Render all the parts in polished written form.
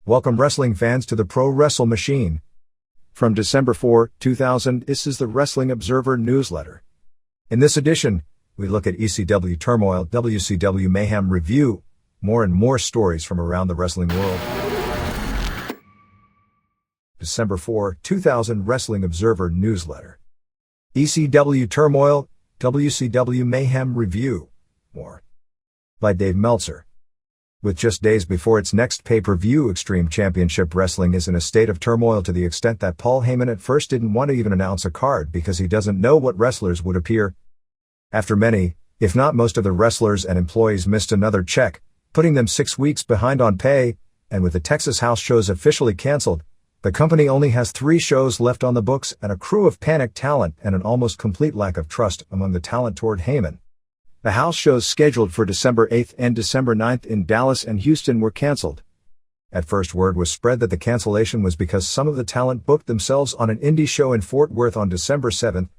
Welcome wrestling fans to the Pro Wrestle Machine. From December 4, 2000, this is the Wrestling Observer newsletter. In this edition, we look at Ecw Turmoil, Wcw Mayhem review, more and more stories from around the wrestling world. December 4, 2000 Wrestling Observer newsletter. Ecw Turmoil, Wcw Mayhem review, more. By Dave Meltzer. With just days before its next pay-per-view, Extreme Championship Wrestling is in a state of turmoil to the extent that Paul Heyman at first didn't want to even announce a card because he doesn't know what wrestlers would appear. After many, if not most of the wrestlers and employees missed another check, putting them 6 weeks behind on pay, and with the Texas house shows officially canceled, the company only has 3 shows left on the books and a crew of panicked talent and an almost complete lack of trust among the talent toward Heyman. The house shows scheduled for December 8th and December 9th in Dallas and Houston were canceled. At first, word was spread that the cancellation was because some of the talent booked themselves on an indie show in Fort Worth on December 7th,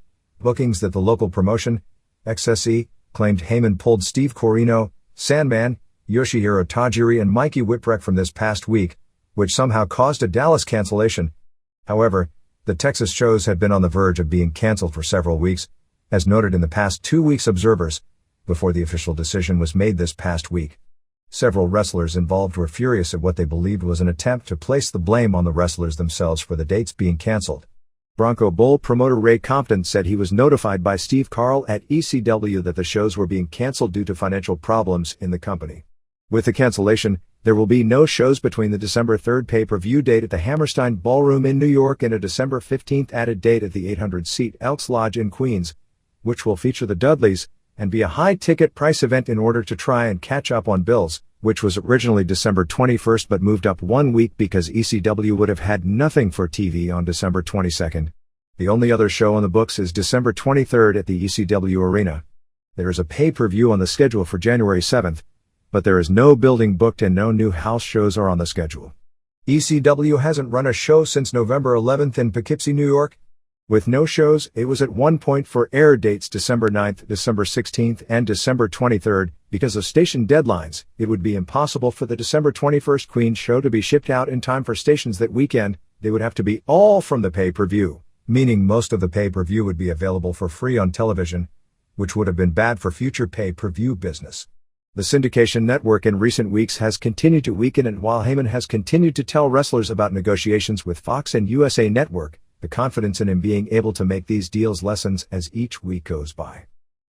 bookings that the local promotion, XSE, claimed Heyman pulled Steve Corino, Sandman, Yoshihiro Tajiri and Mikey Whipwreck from this past week, which somehow caused a Dallas cancellation. However, the Texas shows had been on the verge of being canceled for several weeks, as noted in the past 2 weeks' observers, before the official decision was made this past week. Several wrestlers involved were furious at what they believed was an attempt to place the blame on the wrestlers themselves for the dates being canceled. Bronco Bull promoter Ray Compton said he was notified by Steve Carl at ECW that the shows were being canceled due to financial problems in the company. With the cancellation, there will be no shows between the December 3rd pay-per-view date at the Hammerstein Ballroom in New York and a December 15th added date at the 800-seat Elks Lodge in Queens, which will feature the Dudleys, and be a high-ticket price event in order to try and catch up on bills, which was originally December 21st but moved up 1 week because ECW would have had nothing for TV on December 22nd. The only other show on the books is December 23rd at the ECW Arena. There is a pay-per-view on the schedule for January 7th, but there is no building booked and no new house shows are on the schedule. ECW hasn't run a show since November 11th in Poughkeepsie, New York. With no shows, it was at one point for air dates December 9th, December 16th, and December 23rd. Because of station deadlines, it would be impossible for the December 21st Queens show to be shipped out in time for stations that weekend. They would have to be all from the pay-per-view, meaning most of the pay-per-view would be available for free on television, which would have been bad for future pay-per-view business. The syndication network in recent weeks has continued to weaken, and while Heyman has continued to tell wrestlers about negotiations with Fox and USA Network, the confidence in him being able to make these deals lessens as each week goes by.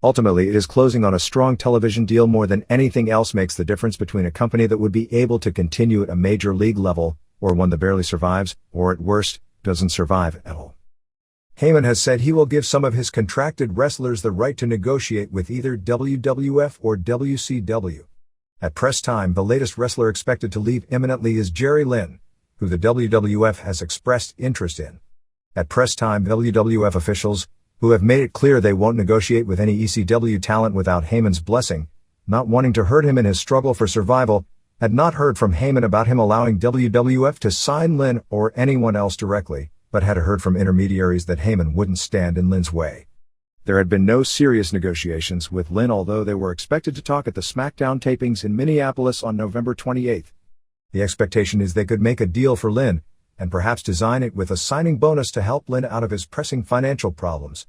Ultimately, it is closing on a strong television deal more than anything else makes the difference between a company that would be able to continue at a major league level, or one that barely survives, or at worst, doesn't survive at all. Heyman has said he will give some of his contracted wrestlers the right to negotiate with either WWF or WCW. At press time, the latest wrestler expected to leave imminently is Jerry Lynn, who the WWF has expressed interest in. At press time, WWF officials, who have made it clear they won't negotiate with any ECW talent without Heyman's blessing, not wanting to hurt him in his struggle for survival, had not heard from Heyman about him allowing WWF to sign Lynn or anyone else directly, but had heard from intermediaries that Heyman wouldn't stand in Lynn's way. There had been no serious negotiations with Lynn, although they were expected to talk at the SmackDown tapings in Minneapolis on November 28th. The expectation is they could make a deal for Lynn, and perhaps design it with a signing bonus to help Lynn out of his pressing financial problems.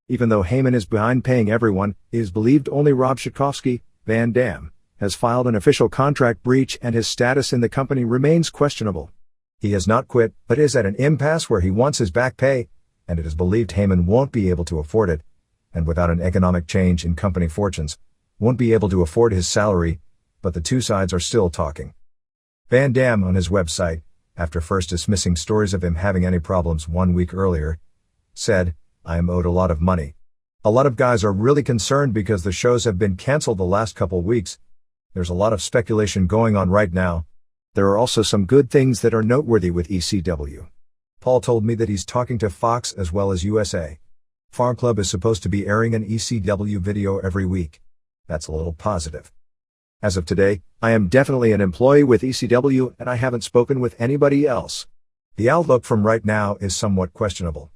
Even though Heyman is behind paying everyone, it is believed only Rob Tchaikovsky, Van Dam, has filed an official contract breach and his status in the company remains questionable. He has not quit, but is at an impasse where he wants his back pay, and it is believed Heyman won't be able to afford it, and without an economic change in company fortunes, won't be able to afford his salary, but the two sides are still talking. Van Dam on his website, after first dismissing stories of him having any problems 1 week earlier, said, "I am owed a lot of money. A lot of guys are really concerned because the shows have been canceled the last couple weeks. There's a lot of speculation going on right now. There are also some good things that are noteworthy with ECW. Paul told me that he's talking to Fox as well as USA. Farm Club is supposed to be airing an ECW video every week. That's a little positive. As of today, I am definitely an employee with ECW and I haven't spoken with anybody else. The outlook from right now is somewhat questionable.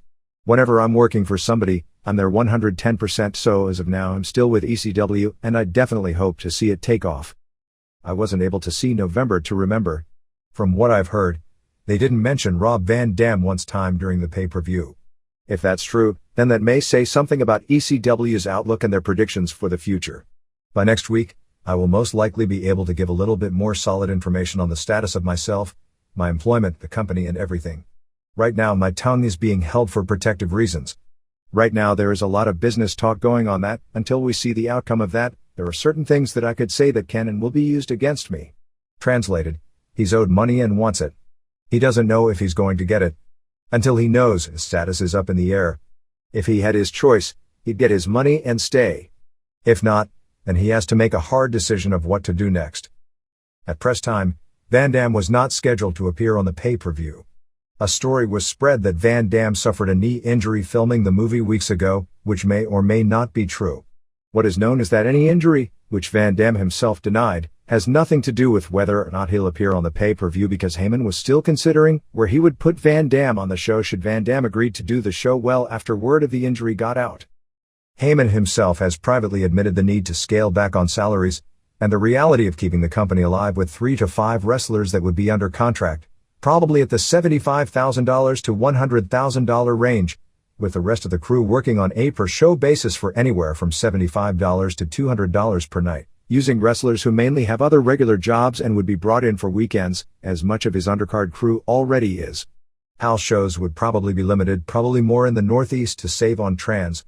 Whenever I'm working for somebody, I'm there 110%, so as of now I'm still with ECW and I definitely hope to see it take off. I wasn't able to see November to remember. From what I've heard, they didn't mention Rob Van Dam once time during the pay-per-view. If that's true, then that may say something about ECW's outlook and their predictions for the future. By next week, I will most likely be able to give a little bit more solid information on the status of myself, my employment, the company, and everything. Right now my tongue is being held for protective reasons. Right now there is a lot of business talk going on that, until we see the outcome of that, there are certain things that I could say that can and will be used against me. Translated, he's owed money and wants it. He doesn't know if he's going to get it. Until he knows, his status is up in the air. If he had his choice, he'd get his money and stay. If not, then he has to make a hard decision of what to do next. At press time, Van Dam was not scheduled to appear on the pay-per-view. A story was spread that Van Dam suffered a knee injury filming the movie weeks ago, which may or may not be true. What is known is that any injury, which Van Dam himself denied, has nothing to do with whether or not he'll appear on the pay-per-view, because Heyman was still considering where he would put Van Dam on the show should Van Dam agree to do the show well after word of the injury got out. Heyman himself has privately admitted the need to scale back on salaries, and the reality of keeping the company alive with 3 to 5 wrestlers that would be under contract, probably at the $75,000 to $100,000 range, with the rest of the crew working on a per-show basis for anywhere from $75 to $200 per night, using wrestlers who mainly have other regular jobs and would be brought in for weekends, as much of his undercard crew already is. House shows would probably be limited, probably more in the Northeast to save on trans.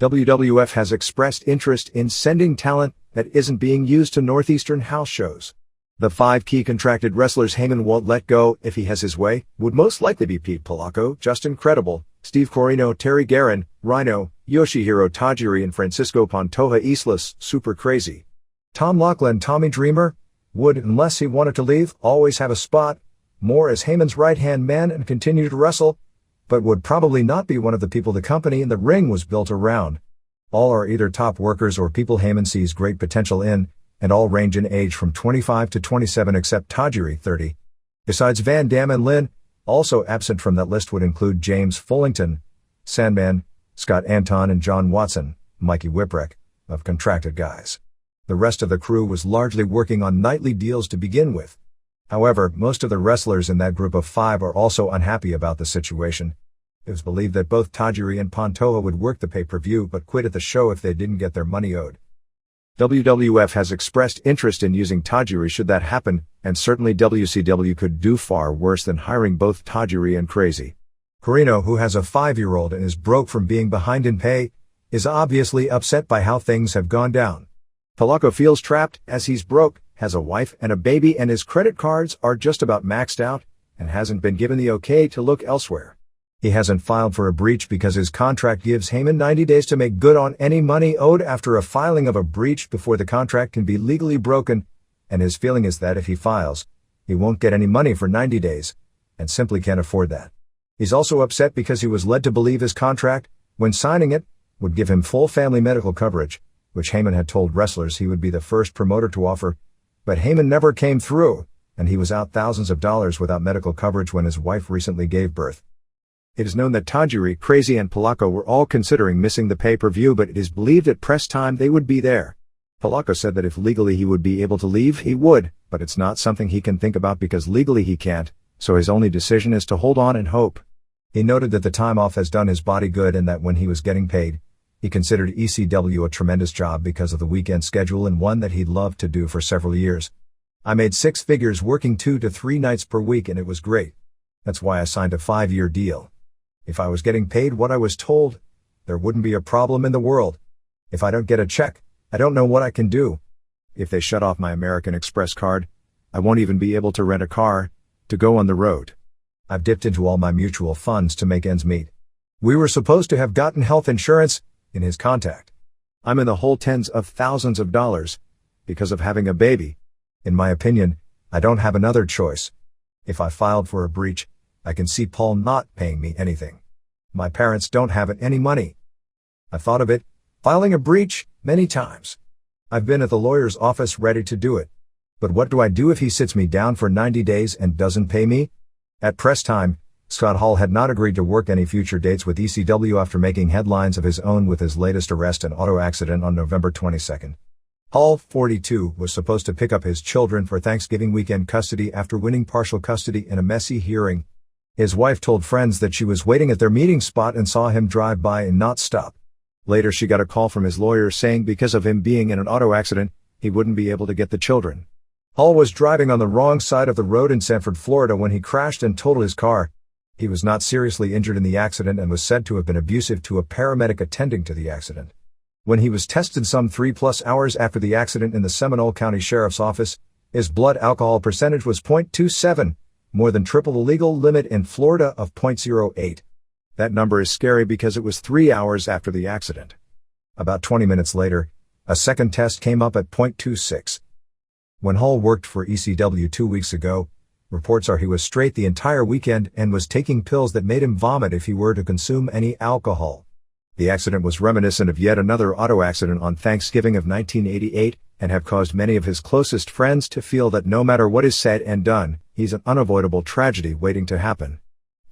WWF has expressed interest in sending talent that isn't being used to Northeastern house shows. The 5 key contracted wrestlers Heyman won't let go if he has his way would most likely be Pete Polacco, Justin Credible, Steve Corino, Terry Guerin, Rhino, Yoshihiro Tajiri, and Francisco Pantoja Islas, Super Crazy. Tom Laughlin, Tommy Dreamer, would, unless he wanted to leave, always have a spot, more as Heyman's right-hand man and continue to wrestle, but would probably not be one of the people the company in the ring was built around. All are either top workers or people Heyman sees great potential in, and all range in age from 25 to 27 except Tajiri, 30. Besides Van Dam and Lynn, also absent from that list would include James Fullington, Sandman, Scott Anton, and John Watson, Mikey Whipwreck, of contracted guys. The rest of the crew was largely working on nightly deals to begin with. However, most of the wrestlers in that group of 5 are also unhappy about the situation. It was believed that both Tajiri and Pantoja would work the pay-per-view but quit at the show if they didn't get their money owed. WWF has expressed interest in using Tajiri should that happen, and certainly WCW could do far worse than hiring both Tajiri and Crazy. Corino, who has a 5-year-old and is broke from being behind in pay, is obviously upset by how things have gone down. Polacco feels trapped, as he's broke, has a wife and a baby, and his credit cards are just about maxed out, and hasn't been given the okay to look elsewhere. He hasn't filed for a breach because his contract gives Heyman 90 days to make good on any money owed after a filing of a breach before the contract can be legally broken, and his feeling is that if he files, he won't get any money for 90 days, and simply can't afford that. He's also upset because he was led to believe his contract, when signing it, would give him full family medical coverage, which Heyman had told wrestlers he would be the first promoter to offer, but Heyman never came through, and he was out thousands of dollars without medical coverage when his wife recently gave birth. It is known that Tajiri, Crazy, and Polacco were all considering missing the pay-per-view, but it is believed at press time they would be there. Polacco said that if legally he would be able to leave, he would, but it's not something he can think about because legally he can't, so his only decision is to hold on and hope. He noted that the time off has done his body good and that when he was getting paid, he considered ECW a tremendous job because of the weekend schedule and one that he'd loved to do for several years. I made 6 figures working 2 to 3 nights per week and it was great. That's why I signed a 5-year deal. If I was getting paid what I was told, there wouldn't be a problem in the world. If I don't get a check, I don't know what I can do. If they shut off my American Express card, I won't even be able to rent a car to go on the road. I've dipped into all my mutual funds to make ends meet. We were supposed to have gotten health insurance in his contact. I'm in the hole tens of thousands of dollars because of having a baby. In my opinion, I don't have another choice. If I filed for a breach, I can see Paul not paying me anything. My parents don't have any money. I thought of it, filing a breach, many times. I've been at the lawyer's office ready to do it. But what do I do if he sits me down for 90 days and doesn't pay me? At press time, Scott Hall had not agreed to work any future dates with ECW after making headlines of his own with his latest arrest and auto accident on November 22. Hall, 42, was supposed to pick up his children for Thanksgiving weekend custody after winning partial custody in a messy hearing. His wife told friends that she was waiting at their meeting spot and saw him drive by and not stop. Later she got a call from his lawyer saying because of him being in an auto accident, he wouldn't be able to get the children. Hall was driving on the wrong side of the road in Sanford, Florida when he crashed and totaled his car. He was not seriously injured in the accident and was said to have been abusive to a paramedic attending to the accident. When he was tested some 3+ hours after the accident in the Seminole County Sheriff's Office, his blood alcohol percentage was 0.27, more than triple the legal limit in Florida of 0.08. That number is scary because it was 3 hours after the accident. About 20 minutes later, a second test came up at 0.26. When Hall worked for ECW 2 weeks ago, reports are he was straight the entire weekend and was taking pills that made him vomit if he were to consume any alcohol. The accident was reminiscent of yet another auto accident on Thanksgiving of 1988 and have caused many of his closest friends to feel that no matter what is said and done, he's an unavoidable tragedy waiting to happen.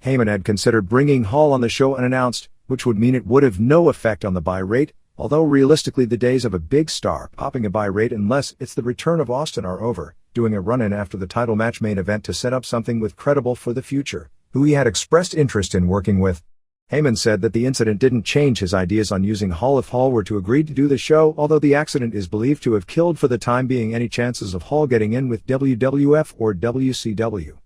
Heyman had considered bringing Hall on the show unannounced, which would mean it would have no effect on the buy rate, although realistically the days of a big star popping a buy rate unless it's the return of Austin are over, doing a run-in after the title match main event to set up something with Credible for the future, who he had expressed interest in working with. Heyman said that the incident didn't change his ideas on using Hall if Hall were to agree to do the show, although the accident is believed to have killed for the time being any chances of Hall getting in with WWF or WCW.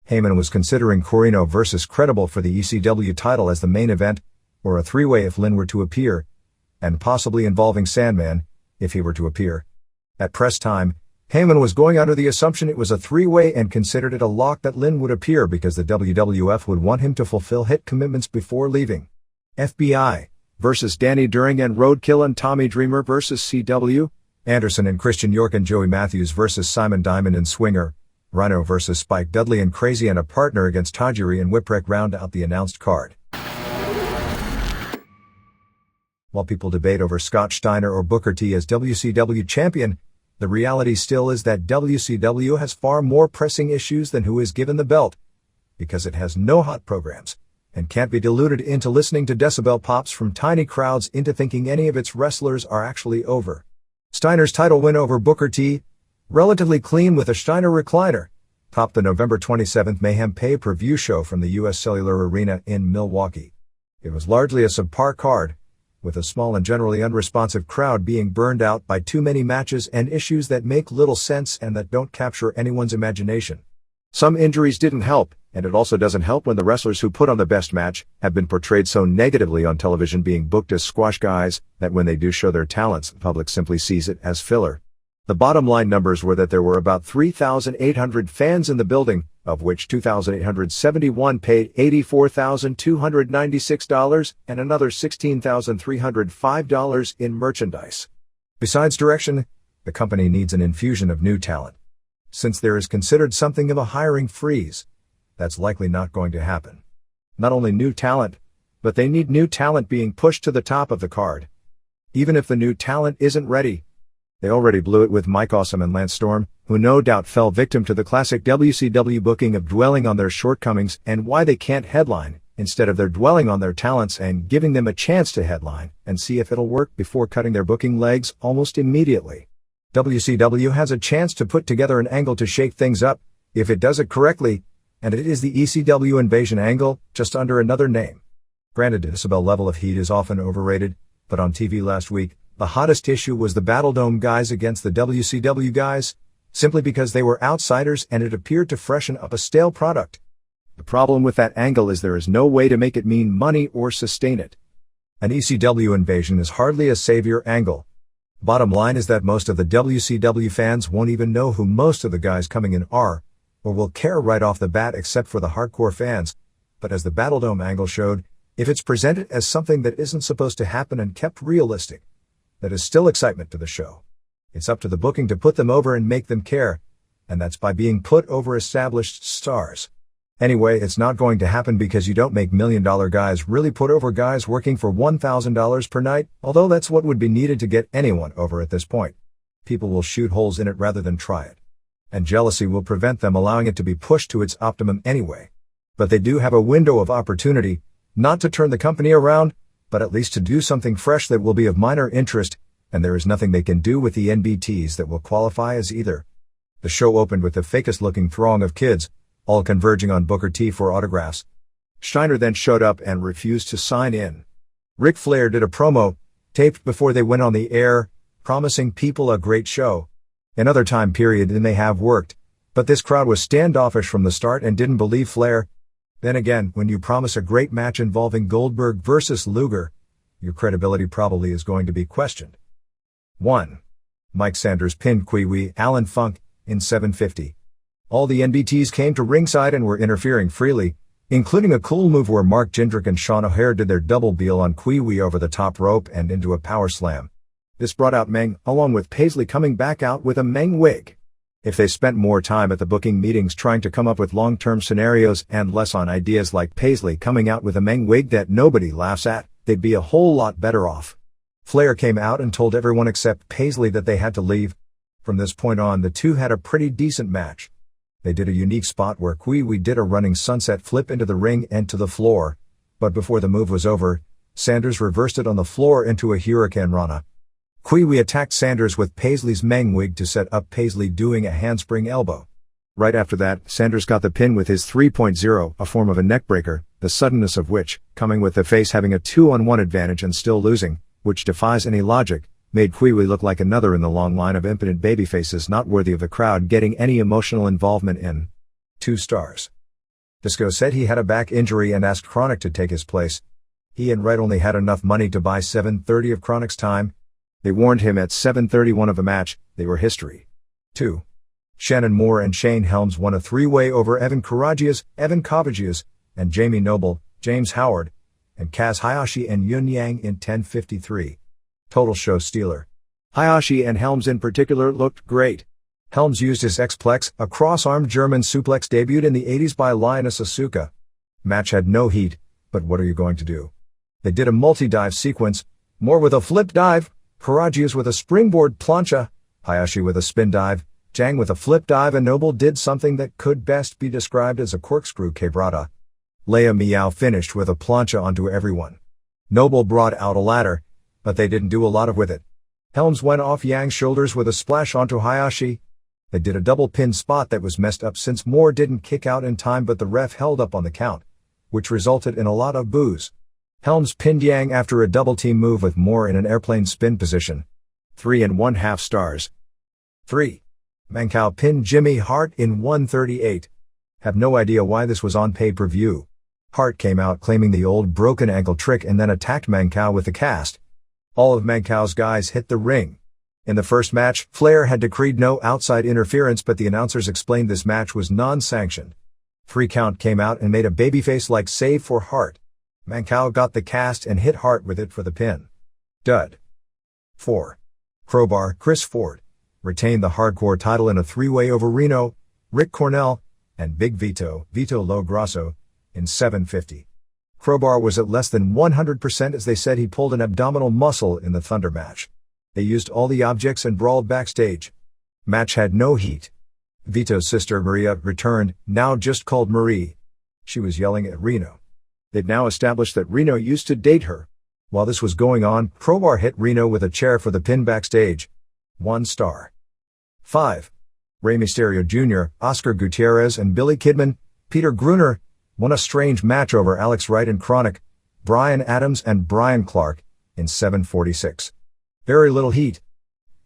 Heyman was considering Corino versus Credible for the ECW title as the main event, or a three-way if Lynn were to appear, and possibly involving Sandman, if he were to appear. At press time, Heyman was going under the assumption it was a three-way and considered it a lock that Lynn would appear because the WWF would want him to fulfill hit commitments before leaving. FBI versus Danny During and Roadkill and Tommy Dreamer versus CW, Anderson and Christian York and Joey Matthews versus Simon Diamond and Swinger, Rhino versus Spike Dudley and Crazy and a partner against Tajiri and Whipwreck round out the announced card. While people debate over Scott Steiner or Booker T as WCW champion, the reality still is that WCW has far more pressing issues than who is given the belt, because it has no hot programs, and can't be deluded into listening to decibel pops from tiny crowds into thinking any of its wrestlers are actually over. Steiner's title win over Booker T, relatively clean with a Steiner recliner, topped the November 27th Mayhem pay-per-view show from the U.S. Cellular Arena in Milwaukee. It was largely a subpar card, with a small and generally unresponsive crowd being burned out by too many matches and issues that make little sense and that don't capture anyone's imagination. Some injuries didn't help, and it also doesn't help when the wrestlers who put on the best match have been portrayed so negatively on television being booked as squash guys that when they do show their talents, the public simply sees it as filler. The bottom line numbers were that there were about 3,800 fans in the building, of which 2,871 paid $84,296 and another $16,305 in merchandise. Besides direction, the company needs an infusion of new talent. Since there is considered something of a hiring freeze, that's likely not going to happen. Not only new talent, but they need new talent being pushed to the top of the card. Even if the new talent isn't ready, they already blew it with Mike Awesome and Lance Storm, who no doubt fell victim to the classic WCW booking of dwelling on their shortcomings and why they can't headline, instead of their dwelling on their talents and giving them a chance to headline and see if it'll work before cutting their booking legs almost immediately. WCW has a chance to put together an angle to shake things up, if it does it correctly, and it is the ECW invasion angle, just under another name. Granted, decibel level of heat is often overrated, but on TV last week, the hottest issue was the Battledome guys against the WCW guys, simply because they were outsiders and it appeared to freshen up a stale product. The problem with that angle is there is no way to make it mean money or sustain it. An ECW invasion is hardly a savior angle. Bottom line is that most of the WCW fans won't even know who most of the guys coming in are, or will care right off the bat except for the hardcore fans, but as the Battledome angle showed, if it's presented as something that isn't supposed to happen and kept realistic, that is still excitement to the show. It's up to the booking to put them over and make them care, and that's by being put over established stars. Anyway, it's not going to happen because you don't make $1 million guys really put over guys working for $1,000 per night, although that's what would be needed to get anyone over at this point. People will shoot holes in it rather than try it. And jealousy will prevent them allowing it to be pushed to its optimum anyway. But they do have a window of opportunity, not to turn the company around, but at least to do something fresh that will be of minor interest, and there is nothing they can do with the NBTs that will qualify as either. The show opened with the fakest-looking throng of kids, all converging on Booker T for autographs. Steiner then showed up and refused to sign in. Ric Flair did a promo, taped before they went on the air, promising people a great show. Another time period they may have worked, but this crowd was standoffish from the start and didn't believe Flair. Then again, when you promise a great match involving Goldberg versus Luger, your credibility probably is going to be questioned. 1. Mike Sanders pinned Wcw Alan Funk in 750. All the NBTs came to ringside and were interfering freely, including a cool move where Mark Jindrak and Sean O'Haire did their double beel on Wcw over the top rope and into a power slam. This brought out Meng, along with Paisley coming back out with a Meng wig. If they spent more time at the booking meetings trying to come up with long-term scenarios and less on ideas like Paisley coming out with a Meng wig that nobody laughs at, they'd be a whole lot better off. Flair came out and told everyone except Paisley that they had to leave. From this point on, the two had a pretty decent match. They did a unique spot where Wcw did a running sunset flip into the ring and to the floor, but before the move was over, Sanders reversed it on the floor into a Hurricane Rana. Wcw attacked Sanders with Paisley's Meng wig to set up Paisley doing a handspring elbow. Right after that, Sanders got the pin with his 3.0, a form of a neckbreaker, the suddenness of which, coming with the face having a 2-on-1 advantage and still losing, which defies any logic, made Wcw look like another in the long line of impotent babyfaces not worthy of the crowd getting any emotional involvement in. 2 stars. Disco said he had a back injury and asked Chronic to take his place. He and Wright only had enough money to buy 7:30 of Chronic's time. They warned him at 7:31 of a match, they were history. 2. Shannon Moore and Shane Helms won a 3-way over Evan Karagias, Evan Kavagias, and Jamie Noble, James Howard, and Kaz Hayashi and Yun Yang in 10:53. Total show stealer. Hayashi and Helms in particular looked great. Helms used his X-Plex, a cross-armed German suplex debuted in the 80s by Lioness Asuka. Match had no heat, but what are you going to do? They did a multi-dive sequence, Moore with a flip dive, Karagias with a springboard plancha, Hayashi with a spin dive, Jang with a flip dive, and Noble did something that could best be described as a corkscrew quebrada. Leia Meow finished with a plancha onto everyone. Noble brought out a ladder, but they didn't do a lot with it. Helms went off Yang's shoulders with a splash onto Hayashi. They did a double pin spot that was messed up since Moore didn't kick out in time, but the ref held up on the count, which resulted in a lot of boos. Helms pinned Yang after a double team move with Moore in an airplane spin position. 3.5 stars. 3. Mancow pinned Jimmy Hart in 1:38. Have no idea why this was on pay-per-view. Hart came out claiming the old broken ankle trick and then attacked Mancow with the cast. All of Mancow's guys hit the ring. In the first match, Flair had decreed no outside interference, but the announcers explained this match was non-sanctioned. 3 Count came out and made a babyface-like save for Hart. Mancow got the cast and hit Hart with it for the pin. Dud. 4. Crowbar, Chris Ford, retained the hardcore title in a 3-way over Reno, Rick Cornell, and Big Vito, Vito Lo Grasso, in 750. Crowbar was at less than 100% as they said he pulled an abdominal muscle in the Thunder match. They used all the objects and brawled backstage. Match had no heat. Vito's sister Maria returned, now just called Marie. She was yelling at Reno. They'd now established that Reno used to date her. While this was going on, Crowbar hit Reno with a chair for the pin backstage. 1 star. 5. Rey Mysterio Jr., Oscar Gutierrez and Billy Kidman, Peter Gruner, won a strange match over Alex Wright and Chronic, Brian Adams and Brian Clark, in 7:46. Very little heat.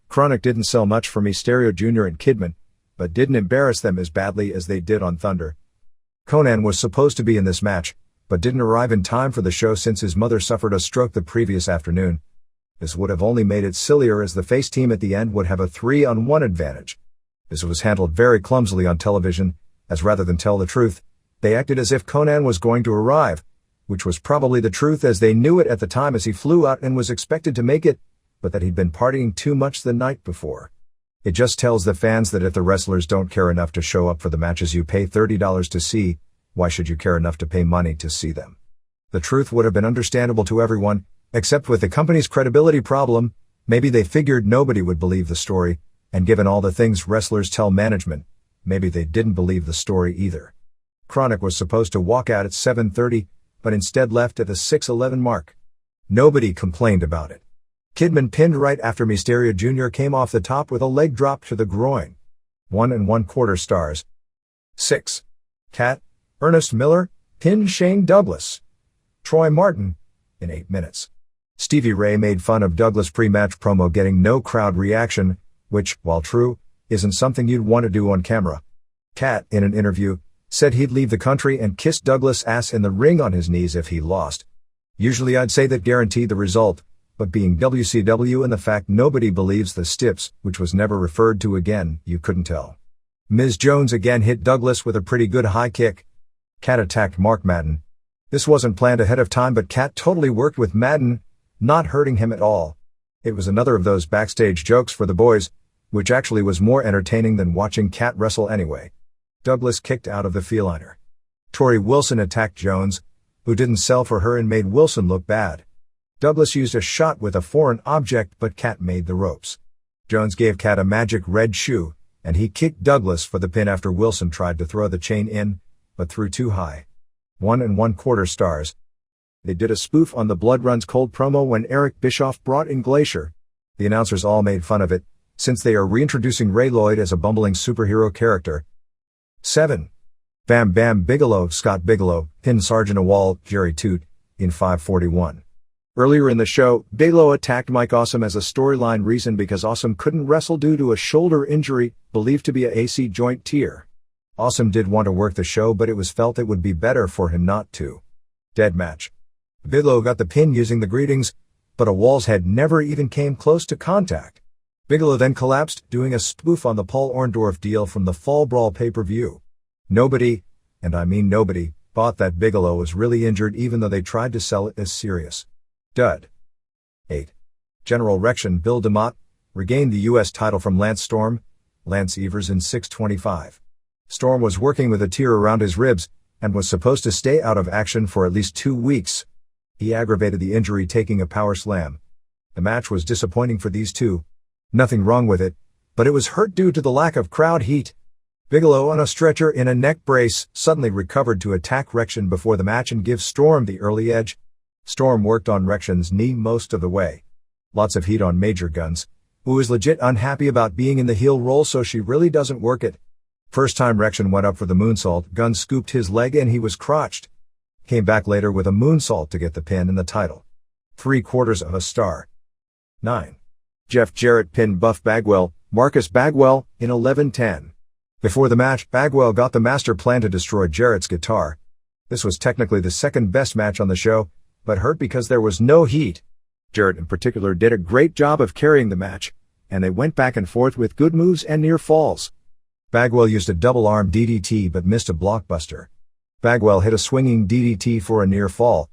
Chronic didn't sell much for Mysterio Jr. and Kidman, but didn't embarrass them as badly as they did on Thunder. Conan was supposed to be in this match, but didn't arrive in time for the show since his mother suffered a stroke the previous afternoon. This would have only made it sillier as the face team at the end would have a 3-on-1 advantage. This was handled very clumsily on television, as rather than tell the truth, they acted as if Conan was going to arrive, which was probably the truth as they knew it at the time as he flew out and was expected to make it, but that he'd been partying too much the night before. It just tells the fans that if the wrestlers don't care enough to show up for the matches you pay $30 to see, why should you care enough to pay money to see them? The truth would have been understandable to everyone, except with the company's credibility problem, maybe they figured nobody would believe the story, and given all the things wrestlers tell management, maybe they didn't believe the story either. Chronic was supposed to walk out at 7:30, but instead left at the 6:11 mark. Nobody complained about it. Kidman pinned right after Mysterio Jr. came off the top with a leg drop to the groin. 1¼ stars. 6. Cat, Ernest Miller, pinned Shane Douglas. Troy Martin, in 8 minutes. Stevie Ray made fun of Douglas' pre-match promo getting no crowd reaction, which, while true, isn't something you'd want to do on camera. Cat, in an interview, said he'd leave the country and kiss Douglas' ass in the ring on his knees if he lost. Usually I'd say that guaranteed the result, but being WCW and the fact nobody believes the Stips, which was never referred to again, you couldn't tell. Ms. Jones again hit Douglas with a pretty good high kick. Cat attacked Mark Madden. This wasn't planned ahead of time, but Cat totally worked with Madden, not hurting him at all. It was another of those backstage jokes for the boys, which actually was more entertaining than watching Cat wrestle anyway. Douglas kicked out of the feliner. Tori Wilson attacked Jones, who didn't sell for her and made Wilson look bad. Douglas used a shot with a foreign object, but Cat made the ropes. Jones gave Cat a magic red shoe, and he kicked Douglas for the pin after Wilson tried to throw the chain in, but threw too high. 1¼ stars. They did a spoof on the Blood Runs Cold promo when Eric Bischoff brought in Glacier. The announcers all made fun of it, since they are reintroducing Ray Lloyd as a bumbling superhero character. 7. Bam Bam Bigelow, Scott Bigelow, pinned Sergeant Awal, Jerry Toot, in 5:41. Earlier in the show, Bigelow attacked Mike Awesome as a storyline reason because Awesome couldn't wrestle due to a shoulder injury, believed to be a AC joint tear. Awesome did want to work the show, but it was felt it would be better for him not to. Dead match. Bigelow got the pin using the greetings, but Awal's head never even came close to contact. Bigelow then collapsed, doing a spoof on the Paul Orndorff deal from the Fall Brawl pay-per-view. Nobody, and I mean nobody, bought that Bigelow was really injured even though they tried to sell it as serious. Dud. 8. General Rection Bill DeMott regained the U.S. title from Lance Storm, Lance Evers in 6:25. Storm was working with a tear around his ribs, and was supposed to stay out of action for at least 2 weeks. He aggravated the injury taking a power slam. The match was disappointing for these two. Nothing wrong with it, but it was hurt due to the lack of crowd heat. Bigelow on a stretcher in a neck brace suddenly recovered to attack Rection before the match and give Storm the early edge. Storm worked on Rection's knee most of the way. Lots of heat on Major Guns, who is legit unhappy about being in the heel role, so she really doesn't work it. First time Rection went up for the moonsault, Guns scooped his leg and he was crotched. Came back later with a moonsault to get the pin and the title. 3/4 star. 9. Jeff Jarrett pinned Buff Bagwell, Marcus Bagwell, in 11:10. Before the match, Bagwell got the master plan to destroy Jarrett's guitar. This was technically the second best match on the show, but hurt because there was no heat. Jarrett in particular did a great job of carrying the match, and they went back and forth with good moves and near falls. Bagwell used a double-arm DDT but missed a blockbuster. Bagwell hit a swinging DDT for a near fall.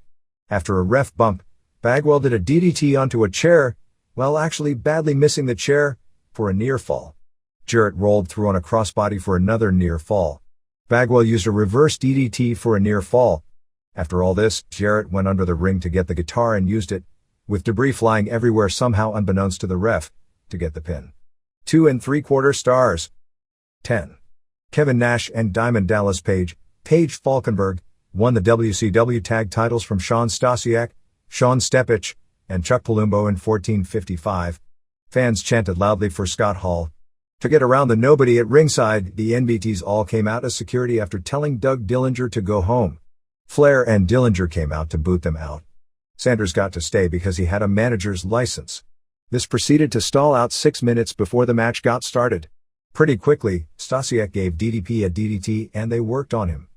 After a ref bump, Bagwell did a DDT onto a chair, while actually badly missing the chair, for a near fall. Jarrett rolled through on a crossbody for another near fall. Bagwell used a reverse DDT for a near fall. After all this, Jarrett went under the ring to get the guitar and used it, with debris flying everywhere somehow unbeknownst to the ref, to get the pin. 2¾ stars. 10. Kevin Nash and Diamond Dallas Page, Paige Falkenberg, won the WCW tag titles from Sean Stasiak, Sean Stepich, and Chuck Palumbo in 14:55. Fans chanted loudly for Scott Hall. To get around the nobody at ringside, the NBTs all came out as security after telling Doug Dillinger to go home. Flair and Dillinger came out to boot them out. Sanders got to stay because he had a manager's license. This proceeded to stall out 6 minutes before the match got started. Pretty quickly, Stasiak gave DDP a DDT and they worked on him.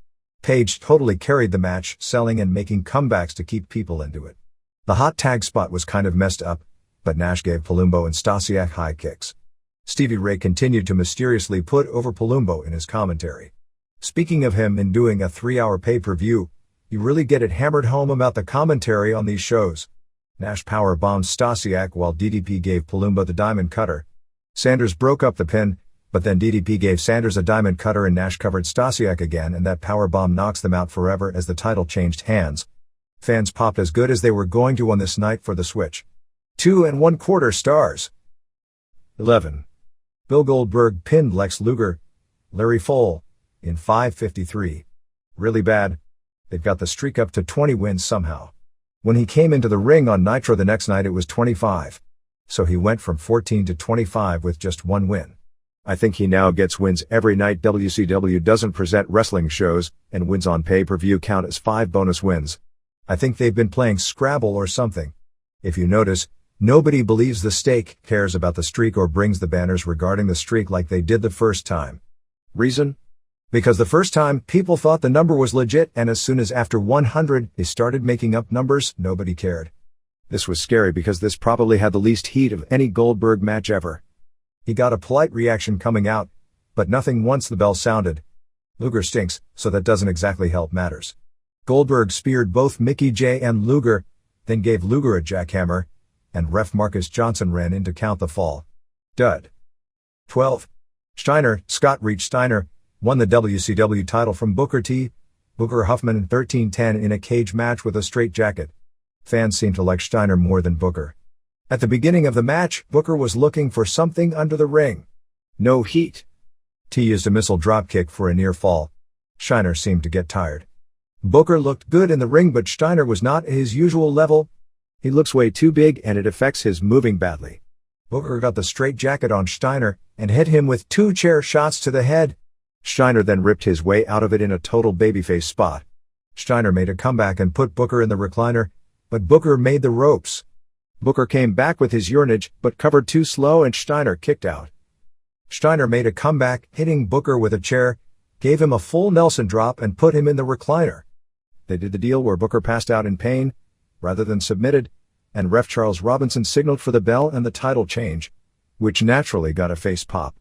Page totally carried the match, selling and making comebacks to keep people into it. The hot tag spot was kind of messed up, but Nash gave Palumbo and Stasiak high kicks. Stevie Ray continued to mysteriously put over Palumbo in his commentary. Speaking of him in doing a 3-hour pay-per-view, you really get it hammered home about the commentary on these shows. Nash power-bombed Stasiak while DDP gave Palumbo the diamond cutter. Sanders broke up the pin, but then DDP gave Sanders a diamond cutter and Nash covered Stasiak again, and that powerbomb knocks them out forever as the title changed hands. Fans popped as good as they were going to on this night for the switch. 2¼ stars. 11. Bill Goldberg pinned Lex Luger, Larry Fole, in 5:53. Really bad. They've got the streak up to 20 wins somehow. When he came into the ring on Nitro the next night it was 25. so he went from 14 to 25 with just one win. I think he now gets wins every night WCW doesn't present wrestling shows, and wins on pay-per-view count as 5 bonus wins. I think they've been playing Scrabble or something. If you notice, nobody believes the stake, cares about the streak or brings the banners regarding the streak like they did the first time. Reason? Because the first time, people thought the number was legit, and as soon as after 100, they started making up numbers, nobody cared. This was scary because this probably had the least heat of any Goldberg match ever. He got a polite reaction coming out, but nothing once the bell sounded. Luger stinks, so that doesn't exactly help matters. Goldberg speared both Mickey J and Luger, then gave Luger a jackhammer, and ref Marcus Johnson ran in to count the fall. Dud. 12. Steiner, Scott Reach Steiner, won the WCW title from Booker T. Booker Huffman in 13-10 in a cage match with a straitjacket. Fans seemed to like Steiner more than Booker. At the beginning of the match, Booker was looking for something under the ring. No heat. T used a missile dropkick for a near fall. Steiner seemed to get tired. Booker looked good in the ring, but Steiner was not at his usual level. He looks way too big and it affects his moving badly. Booker got the straitjacket on Steiner and hit him with 2 chair shots to the head. Steiner then ripped his way out of it in a total babyface spot. Steiner made a comeback and put Booker in the recliner, but Booker made the ropes. Booker came back with his urinage, but covered too slow and Steiner kicked out. Steiner made a comeback, hitting Booker with a chair, gave him a full Nelson drop and put him in the recliner. They did the deal where Booker passed out in pain, rather than submitted, and ref Charles Robinson signaled for the bell and the title change, which naturally got a face pop.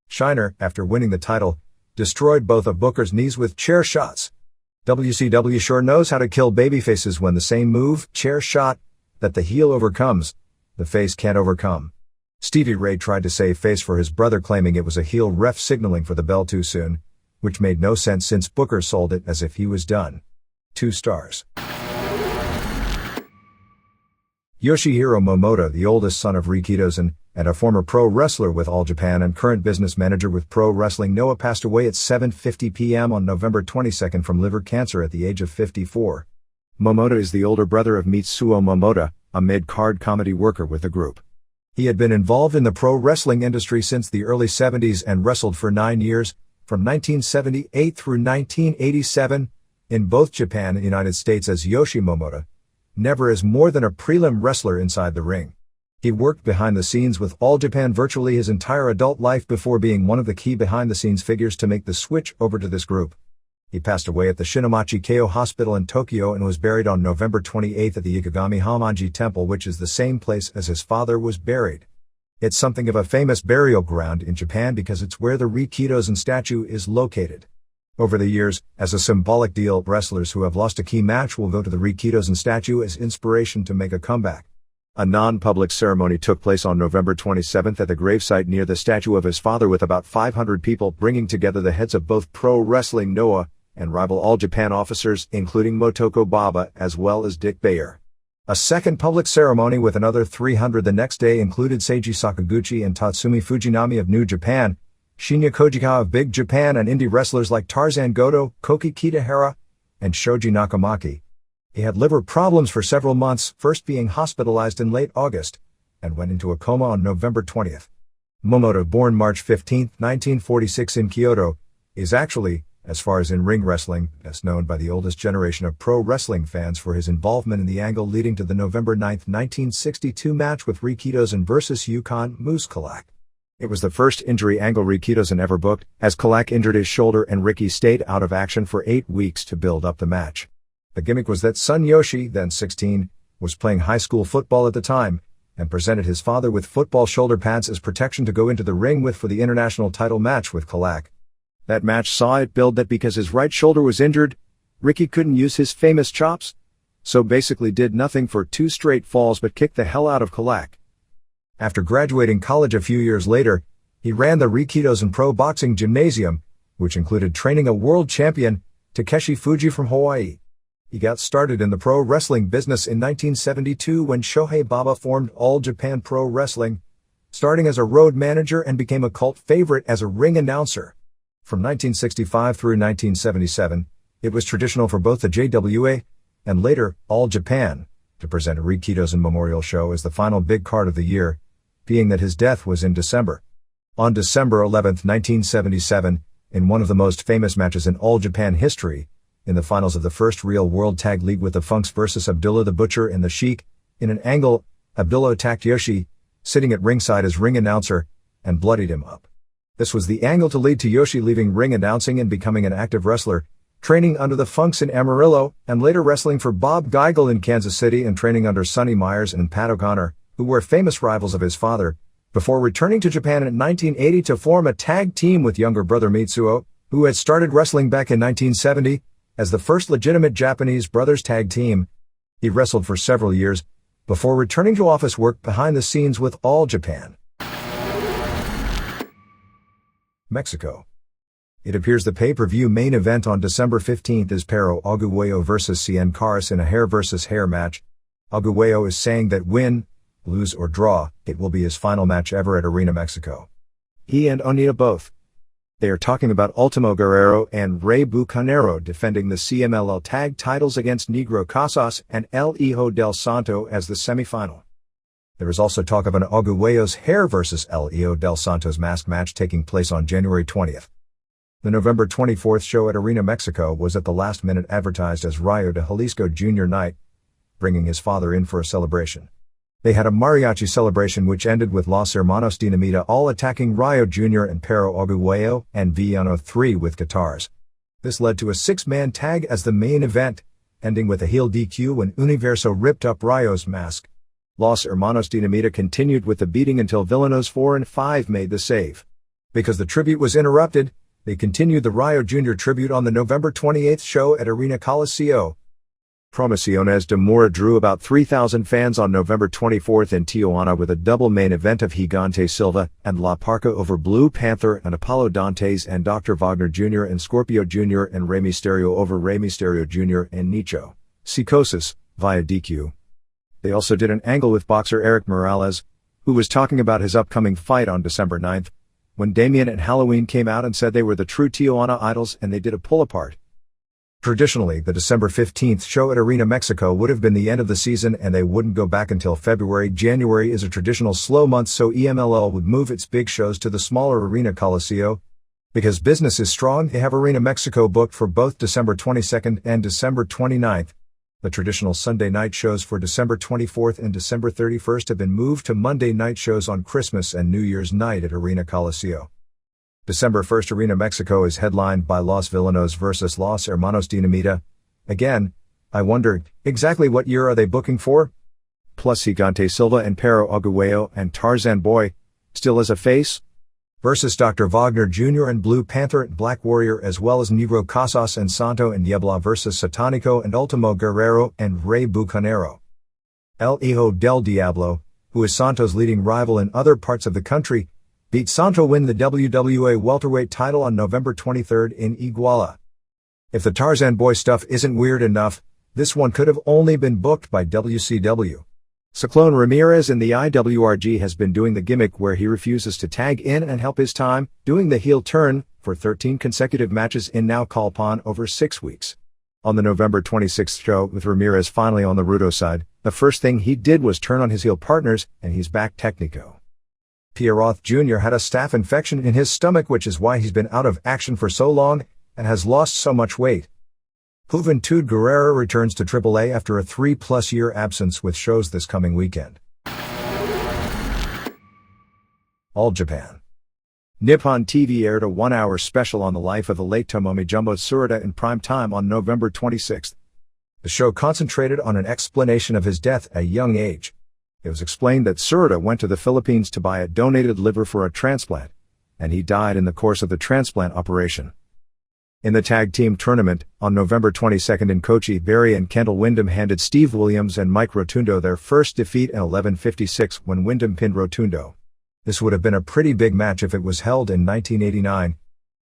Steiner, after winning the title, destroyed both of Booker's knees with chair shots. WCW sure knows how to kill babyfaces when the same move, chair shot, that the heel overcomes, the face can't overcome. Stevie Ray tried to save face for his brother, claiming it was a heel ref signaling for the bell too soon, which made no sense since Booker sold it as if he was done. 2 stars. Yoshihiro Momoda, the oldest son of Rikidozan, and a former pro wrestler with All Japan and current business manager with Pro Wrestling Noah, passed away at 7:50 p.m. on November 22 from liver cancer at the age of 54. Momoda is the older brother of Mitsuo Momoda, a mid-card comedy worker with the group. He had been involved in the pro wrestling industry since the early 70s and wrestled for 9 years, from 1978 through 1987, in both Japan and the United States as Yoshi Momoda, never as more than a prelim wrestler inside the ring. He worked behind the scenes with All Japan virtually his entire adult life before being one of the key behind-the-scenes figures to make the switch over to this group. He passed away at the Shinamachi Keio Hospital in Tokyo and was buried on November 28 at the Ikegami Hamonji Temple, which is the same place as his father was buried. It's something of a famous burial ground in Japan because it's where the Rikidozan statue is located. Over the years, as a symbolic deal, wrestlers who have lost a key match will go to the Rikidozan statue as inspiration to make a comeback. A non-public ceremony took place on November 27 at the gravesite near the statue of his father, with about 500 people bringing together the heads of both Pro Wrestling Noah and rival All Japan officers, including Motoko Baba as well as Dick Bayer. A second public ceremony with another 300 the next day included Seiji Sakaguchi and Tatsumi Fujinami of New Japan, Shinya Kojikawa of Big Japan, and indie wrestlers like Tarzan Goto, Koki Kitahara, and Shoji Nakamaki. He had liver problems for several months, first being hospitalized in late August, and went into a coma on November 20th. Momoda, born March 15, 1946 in Kyoto, is actually, as far as in-ring wrestling, best known by the oldest generation of pro wrestling fans for his involvement in the angle leading to the November 9, 1962 match with Rikidozan vs. Yukon Moose Kalak. It was the first injury angle Rikidozan ever booked, as Kalak injured his shoulder and Ricky stayed out of action for 8 weeks to build up the match. The gimmick was that son Yoshi, then 16, was playing high school football at the time, and presented his father with football shoulder pads as protection to go into the ring with for the international title match with Kalak. That match saw it build that because his right shoulder was injured, Ricky couldn't use his famous chops, so basically did nothing for 2 straight falls but kicked the hell out of Kalak. After graduating college a few years later, he ran the Rikidozan Pro Boxing Gymnasium, which included training a world champion, Takeshi Fuji from Hawaii. He got started in the pro wrestling business in 1972 when Shohei Baba formed All Japan Pro Wrestling, starting as a road manager and became a cult favorite as a ring announcer. From 1965 through 1977, it was traditional for both the JWA, and later, All Japan, to present a Rikitosen Memorial Show as the final big card of the year, being that his death was in December. On December 11, 1977, in one of the most famous matches in all Japan history, in the finals of the first real World Tag League with the Funks vs. Abdullah the Butcher and the Sheik, in an angle, Abdullah attacked Yoshi, sitting at ringside as ring announcer, and bloodied him up. This was the angle to lead to Yoshi leaving ring announcing and becoming an active wrestler, training under the Funks in Amarillo, and later wrestling for Bob Geigel in Kansas City and training under Sonny Myers and Pat O'Connor, who were famous rivals of his father, before returning to Japan in 1980 to form a tag team with younger brother Mitsuo, who had started wrestling back in 1970, as the first legitimate Japanese brothers tag team. He wrestled for several years, before returning to office work behind the scenes with All Japan. Mexico. It appears the pay-per-view main event on December 15 is Pero Aguayo vs. Cien Caras in a hair versus hair match. Aguayo is saying that win, lose or draw, it will be his final match ever at Arena Mexico. He and Onita both. They are talking about Ultimo Guerrero and Rey Bucanero defending the CMLL tag titles against Negro Casas and El Hijo del Santo as the semifinal. There is also talk of an Aguayo's hair versus El Hijo del Santo's mask match taking place on January 20th. The November 24th show at Arena Mexico was at the last minute advertised as Rayo de Jalisco Jr. Night, bringing his father in for a celebration. They had a mariachi celebration which ended with Los Hermanos Dinamita all attacking Rayo Jr. and Pero Aguayo and Villano 3 with guitars. This led to a 6-man tag as the main event, ending with a heel DQ when Universo ripped up Rayo's mask. Los Hermanos Dinamita continued with the beating until Villanos 4 and 5 made the save. Because the tribute was interrupted, they continued the Rayo Jr. tribute on the November 28th show at Arena Coliseo. Promociones de Mora drew about 3,000 fans on November 24th in Tijuana with a double main event of Gigante Silva and La Parca over Blue Panther and Apollo Dantes and Dr. Wagner Jr. and Scorpio Jr. and Rey Mysterio over Rey Mysterio Jr. and Nicho Psicosis via DQ. They also did an angle with boxer Eric Morales, who was talking about his upcoming fight on December 9th, when Damien and Halloween came out and said they were the true Tijuana idols and they did a pull-apart. Traditionally, the December 15th show at Arena Mexico would have been the end of the season and they wouldn't go back until February. January is a traditional slow month, so EMLL would move its big shows to the smaller Arena Coliseo. Because business is strong, they have Arena Mexico booked for both December 22nd and December 29th. The traditional Sunday night shows for December 24th and December 31st have been moved to Monday night shows on Christmas and New Year's night at Arena Coliseo. December 1st Arena Mexico is headlined by Los Villanos vs. Los Hermanos Dinamita. Again, I wondered, exactly what year are they booking for? Plus Gigante Silva and Pero Aguayo and Tarzan Boy, still as a face? Versus Dr. Wagner Jr. and Blue Panther and Black Warrior, as well as Negro Casas and Santo and Diabla versus Satanico and Ultimo Guerrero and Rey Bucanero. El Hijo del Diablo, who is Santo's leading rival in other parts of the country, beat Santo win the WWA welterweight title on November 23rd in Iguala. If the Tarzan Boy stuff isn't weird enough, this one could have only been booked by WCW. Cyclone Ramirez in the IWRG has been doing the gimmick where he refuses to tag in and help his time, doing the heel turn, for 13 consecutive matches in Now Calpon over 6 weeks. On the November 26th show, with Ramirez finally on the Rudo side, the first thing he did was turn on his heel partners, and he's back technico. Pierroth Jr. had a staph infection in his stomach, which is why he's been out of action for so long, and has lost so much weight. Juventud Guerrera returns to AAA after a 3+ year absence with shows this coming weekend. All Japan. Nippon TV aired a 1-hour special on the life of the late Tomomi Jumbo Tsuruta in prime time on November 26th. The show concentrated on an explanation of his death at a young age. It was explained that Tsuruta went to the Philippines to buy a donated liver for a transplant, and he died in the course of the transplant operation. In the tag team tournament, on November 22nd in Kochi, Barry and Kendall Windham handed Steve Williams and Mike Rotundo their first defeat in 11:56 when Windham pinned Rotundo. This would have been a pretty big match if it was held in 1989.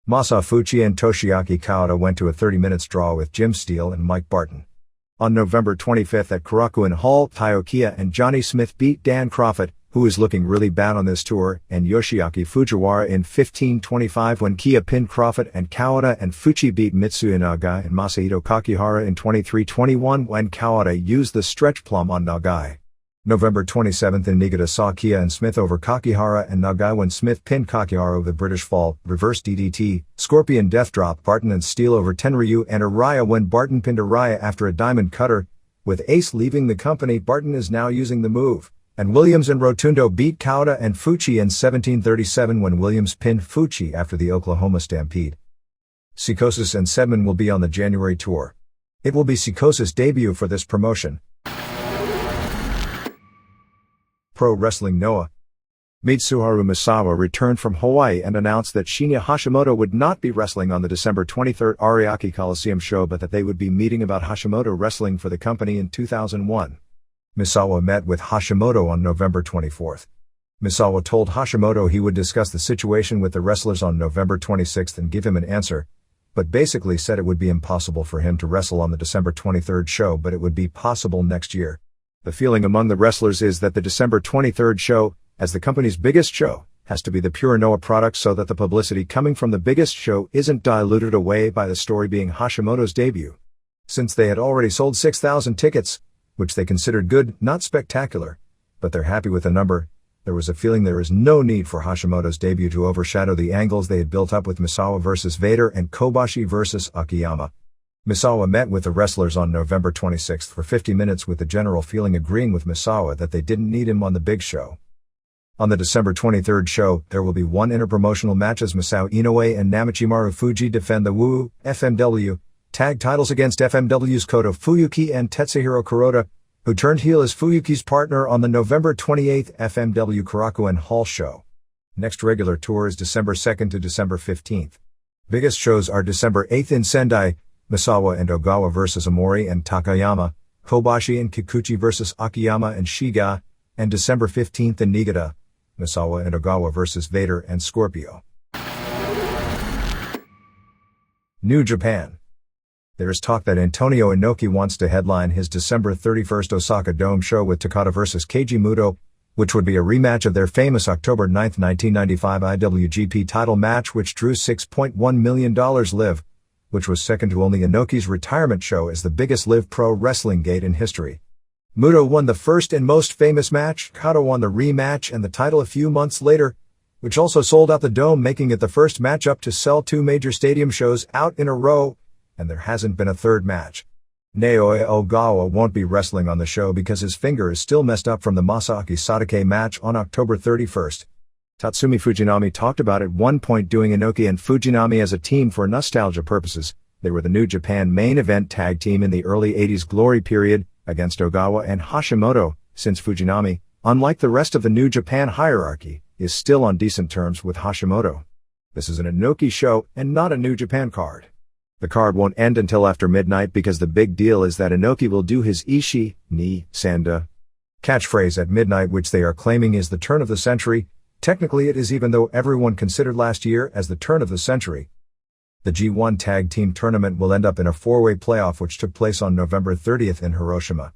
Masafuchi and Toshiaki Kawada went to a 30-minute draw with Jim Steele and Mike Barton. On November 25th at Korakuen Hall, Taiyo Kia and Johnny Smith beat Dan Crawford, who who is looking really bad on this tour, and Yoshiaki Fujiwara in 15:25 when Kia pinned Crawford and Kawada, and Fuchi beat Mitsuya Nagai and Masahito Kakihara in 23:21 when Kawada used the stretch plum on Nagai. November 27th in Niigata saw Kia and Smith over Kakihara and Nagai when Smith pinned Kakihara over the British Fall, reverse DDT, Scorpion Death Drop, Barton and Steel over Tenryu and Araya when Barton pinned Araya after a diamond cutter. With Ace leaving the company, Barton is now using the move. And Williams and Rotundo beat Kawada and Fuchi in 17:37 when Williams pinned Fuchi after the Oklahoma Stampede. Psicosis and Sedman will be on the January tour. It will be Psicosis' debut for this promotion. Pro Wrestling Noah. Mitsuharu Misawa returned from Hawaii and announced that Shinya Hashimoto would not be wrestling on the December 23 Ariake Coliseum show, but that they would be meeting about Hashimoto wrestling for the company in 2001. Misawa met with Hashimoto on November 24. Misawa told Hashimoto he would discuss the situation with the wrestlers on November 26 and give him an answer, but basically said it would be impossible for him to wrestle on the December 23 show, but it would be possible next year. The feeling among the wrestlers is that the December 23 show, as the company's biggest show, has to be the pure Noah product so that the publicity coming from the biggest show isn't diluted away by the story being Hashimoto's debut. Since they had already sold 6,000 tickets, which they considered good, not spectacular, but they're happy with the number, there was a feeling there is no need for Hashimoto's debut to overshadow the angles they had built up with Misawa vs. Vader and Kobashi vs. Akiyama. Misawa met with the wrestlers on November 26 for 50 minutes with the general feeling agreeing with Misawa that they didn't need him on the big show. On the December 23 show, there will be one interpromotional match as Masao Inoue and Namichi Fuji defend the Woo FMW tag titles against FMW's Koto Fuyuki and Tetsuhiro Kuroda, who turned heel as Fuyuki's partner on the November 28 FMW Korakuen Hall show. Next regular tour is December 2nd to December 15th. Biggest shows are December 8th in Sendai, Misawa and Ogawa vs. Amori and Takayama, Kobashi and Kikuchi vs. Akiyama and Shiga, and December 15th in Niigata, Misawa and Ogawa vs. Vader and Scorpio. New Japan. There is talk that Antonio Inoki wants to headline his December 31st Osaka Dome show with Takada vs. Keiji Muto, which would be a rematch of their famous October 9, 1995 IWGP title match which drew $6.1 million live, which was second to only Inoki's retirement show as the biggest live pro wrestling gate in history. Muto won the first and most famous match, Kato won the rematch and the title a few months later, which also sold out the Dome, making it the first matchup to sell two major stadium shows out in a row, and there hasn't been a third match. Naoya Ogawa won't be wrestling on the show because his finger is still messed up from the Masaaki Sadake match on October 31st. Tatsumi Fujinami talked about at one point doing Inoki and Fujinami as a team for nostalgia purposes. They were the New Japan main event tag team in the early 80s glory period, against Ogawa and Hashimoto, since Fujinami, unlike the rest of the New Japan hierarchy, is still on decent terms with Hashimoto. This is an Inoki show and not a New Japan card. The card won't end until after midnight because the big deal is that Inoki will do his Ishii, ni, Sanda catchphrase at midnight, which they are claiming is the turn of the century. Technically it is, even though everyone considered last year as the turn of the century. The G1 Tag Team Tournament will end up in a four-way playoff which took place on November 30th in Hiroshima.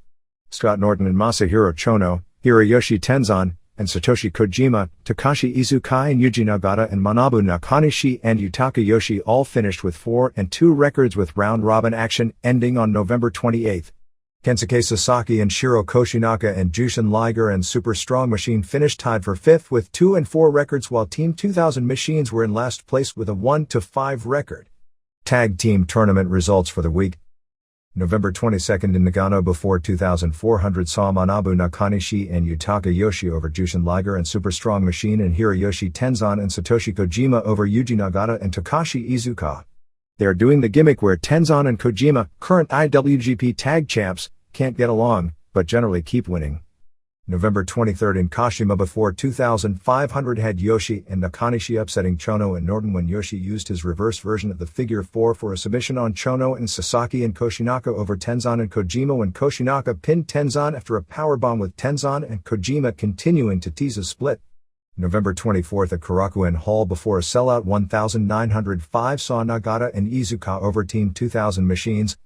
Scott Norton and Masahiro Chono, Hiroyoshi Tenzan, and Satoshi Kojima, Takashi Izukai and Yuji Nagata and Manabu Nakanishi and Yutaka Yoshi all finished with 4-2 records with round-robin action ending on November 28th. Kensuke Sasaki and Shiro Koshinaka and Jushin Liger and Super Strong Machine finished tied for 5th with 2-4 records, while Team 2000 Machines were in last place with a 1-5 record. Tag Team Tournament results for the week. November 22nd in Nagano before 2400 saw Manabu Nakanishi and Yutaka Yoshi over Jushin Liger and Super Strong Machine, and Hiroyoshi Tenzan and Satoshi Kojima over Yuji Nagata and Takashi Izuka. They are doing the gimmick where Tenzan and Kojima, current IWGP Tag Champs, can't get along, but generally keep winning. November 23rd in Kashima before 2500 had Yoshi and Nakanishi upsetting Chono and Norton when Yoshi used his reverse version of the figure 4 for a submission on Chono, and Sasaki and Koshinaka over Tenzan and Kojima when Koshinaka pinned Tenzan after a powerbomb, with Tenzan and Kojima continuing to tease a split. November 24th at Korakuen Hall before a sellout 1905 saw Nagata and Izuka over Team 2000 Machines.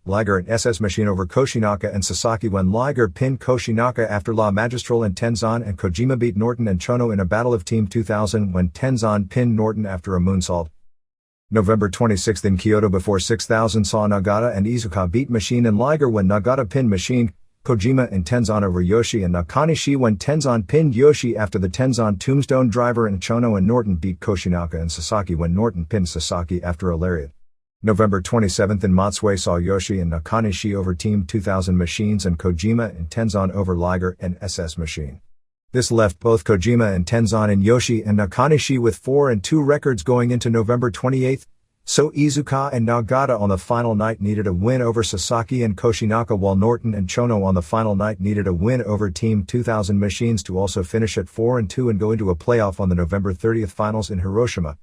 Liger and SS Machine over Koshinaka and Sasaki when Liger pinned Koshinaka after La Magistral and Tenzan and Kojima beat Norton and Chono in a battle of Team 2000 when Tenzan pinned Norton after a moonsault. November 26 in Kyoto before 6000 saw Nagata and Iizuka beat Machine and Liger when Nagata pinned Machine, Kojima and Tenzan over Yoshi and Nakanishi when Tenzan pinned Yoshi after the Tenzan Tombstone Driver and Chono and Norton beat Koshinaka and Sasaki when Norton pinned Sasaki after a lariat. November 27 in Matsue saw Yoshi and Nakanishi over Team 2000 Machines and Kojima and Tenzan over Liger and SS Machine. This left both Kojima and Tenzan and Yoshi and Nakanishi with 4-2 records going into November 28, so Iizuka and Nagata on the final night needed a win over Sasaki and Koshinaka while Norton and Chono on the final night needed a win over Team 2000 Machines to also finish at 4-2 and go into a playoff on the November 30th finals in Hiroshima.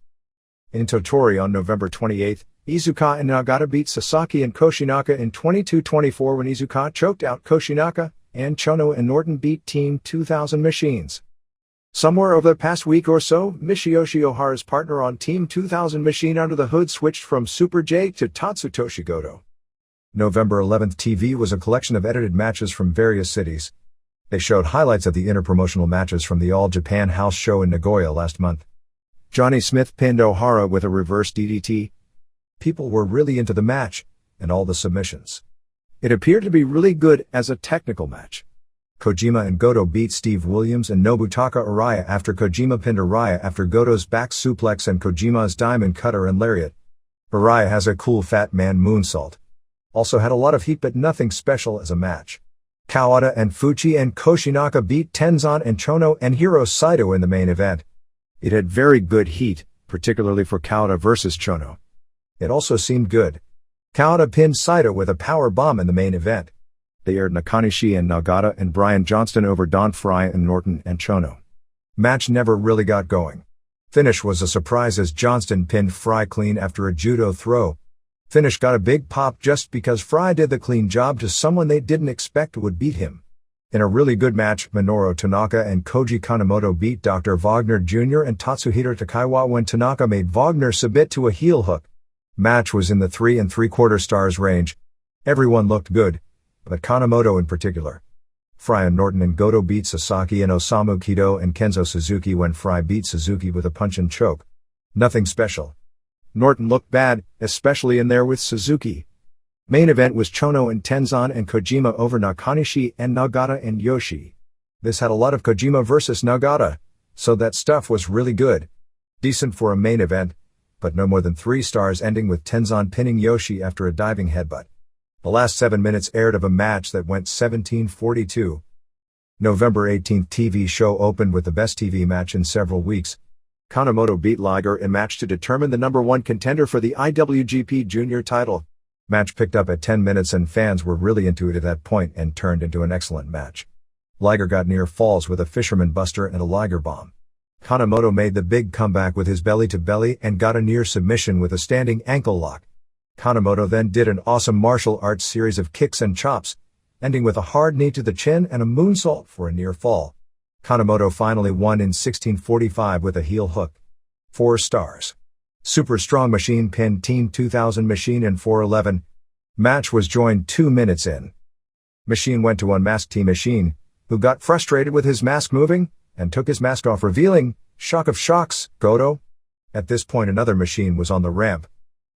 In Tottori on November 28, Iizuka and Nagata beat Sasaki and Koshinaka in 22-24 when Iizuka choked out Koshinaka, and Chono and Norton beat Team 2000 Machines. Somewhere over the past week or so, Michiyoshi Ohara's partner on Team 2000 Machine Under the Hood switched from Super J to Tatsutoshi Goto. November 11th TV was a collection of edited matches from various cities. They showed highlights of the interpromotional matches from the All Japan House show in Nagoya last month. Johnny Smith pinned Ohara with a reverse DDT. People were really into the match, and all the submissions. It appeared to be really good as a technical match. Kojima and Goto beat Steve Williams and Nobutaka Araya after Kojima pinned Araya after Goto's back suplex and Kojima's diamond cutter and lariat. Araya has a cool fat man moonsault. Also had a lot of heat but nothing special as a match. Kawada and Fuchi and Koshinaka beat Tenzan and Chono and Hiro Saito in the main event. It had very good heat, particularly for Kawada versus Chono. It also seemed good. Kawada pinned Saito with a power bomb in the main event. They aired Nakanishi and Nagata and Brian Johnston over Don Frye and Norton and Chono. Match never really got going. Finish was a surprise as Johnston pinned Frye clean after a judo throw. Finish got a big pop just because Frye did the clean job to someone they didn't expect would beat him. In a really good match, Minoru Tanaka and Koji Kanemoto beat Dr. Wagner Jr. and Tatsuhiro Takaiwa when Tanaka made Wagner submit to a heel hook. Match was in the 3 3/4 stars range. Everyone looked good, but Kanemoto in particular. Frye and Norton and Goto beat Sasaki and Osamu Kido and Kenzo Suzuki when Frye beat Suzuki with a punch and choke. Nothing special. Norton looked bad, especially in there with Suzuki. Main event was Chono and Tenzan and Kojima over Nakanishi and Nagata and Yoshi. This had a lot of Kojima versus Nagata, so that stuff was really good. Decent for a main event, but no more than 3 stars, ending with Tenzan pinning Yoshi after a diving headbutt. The last 7 minutes aired of a match that went 17-42. November 18th TV show opened with the best TV match in several weeks. Kanemoto beat Liger in match to determine the #1 contender for the IWGP Junior title. Match picked up at 10 minutes and fans were really into it at that point and turned into an excellent match. Liger got near falls with a fisherman buster and a Liger bomb. Kanemoto made the big comeback with his belly-to-belly and got a near submission with a standing ankle lock. Kanemoto then did an awesome martial arts series of kicks and chops, ending with a hard knee to the chin and a moonsault for a near fall. Kanemoto finally won in 16:45 with a heel hook. 4 stars. Super Strong Machine pinned Team 2000 Machine in 4:11. Match was joined 2 minutes in. Machine went to unmask Team Machine, who got frustrated with his mask moving, and took his mask off revealing, shock of shocks, Goto. At this point another Machine was on the ramp.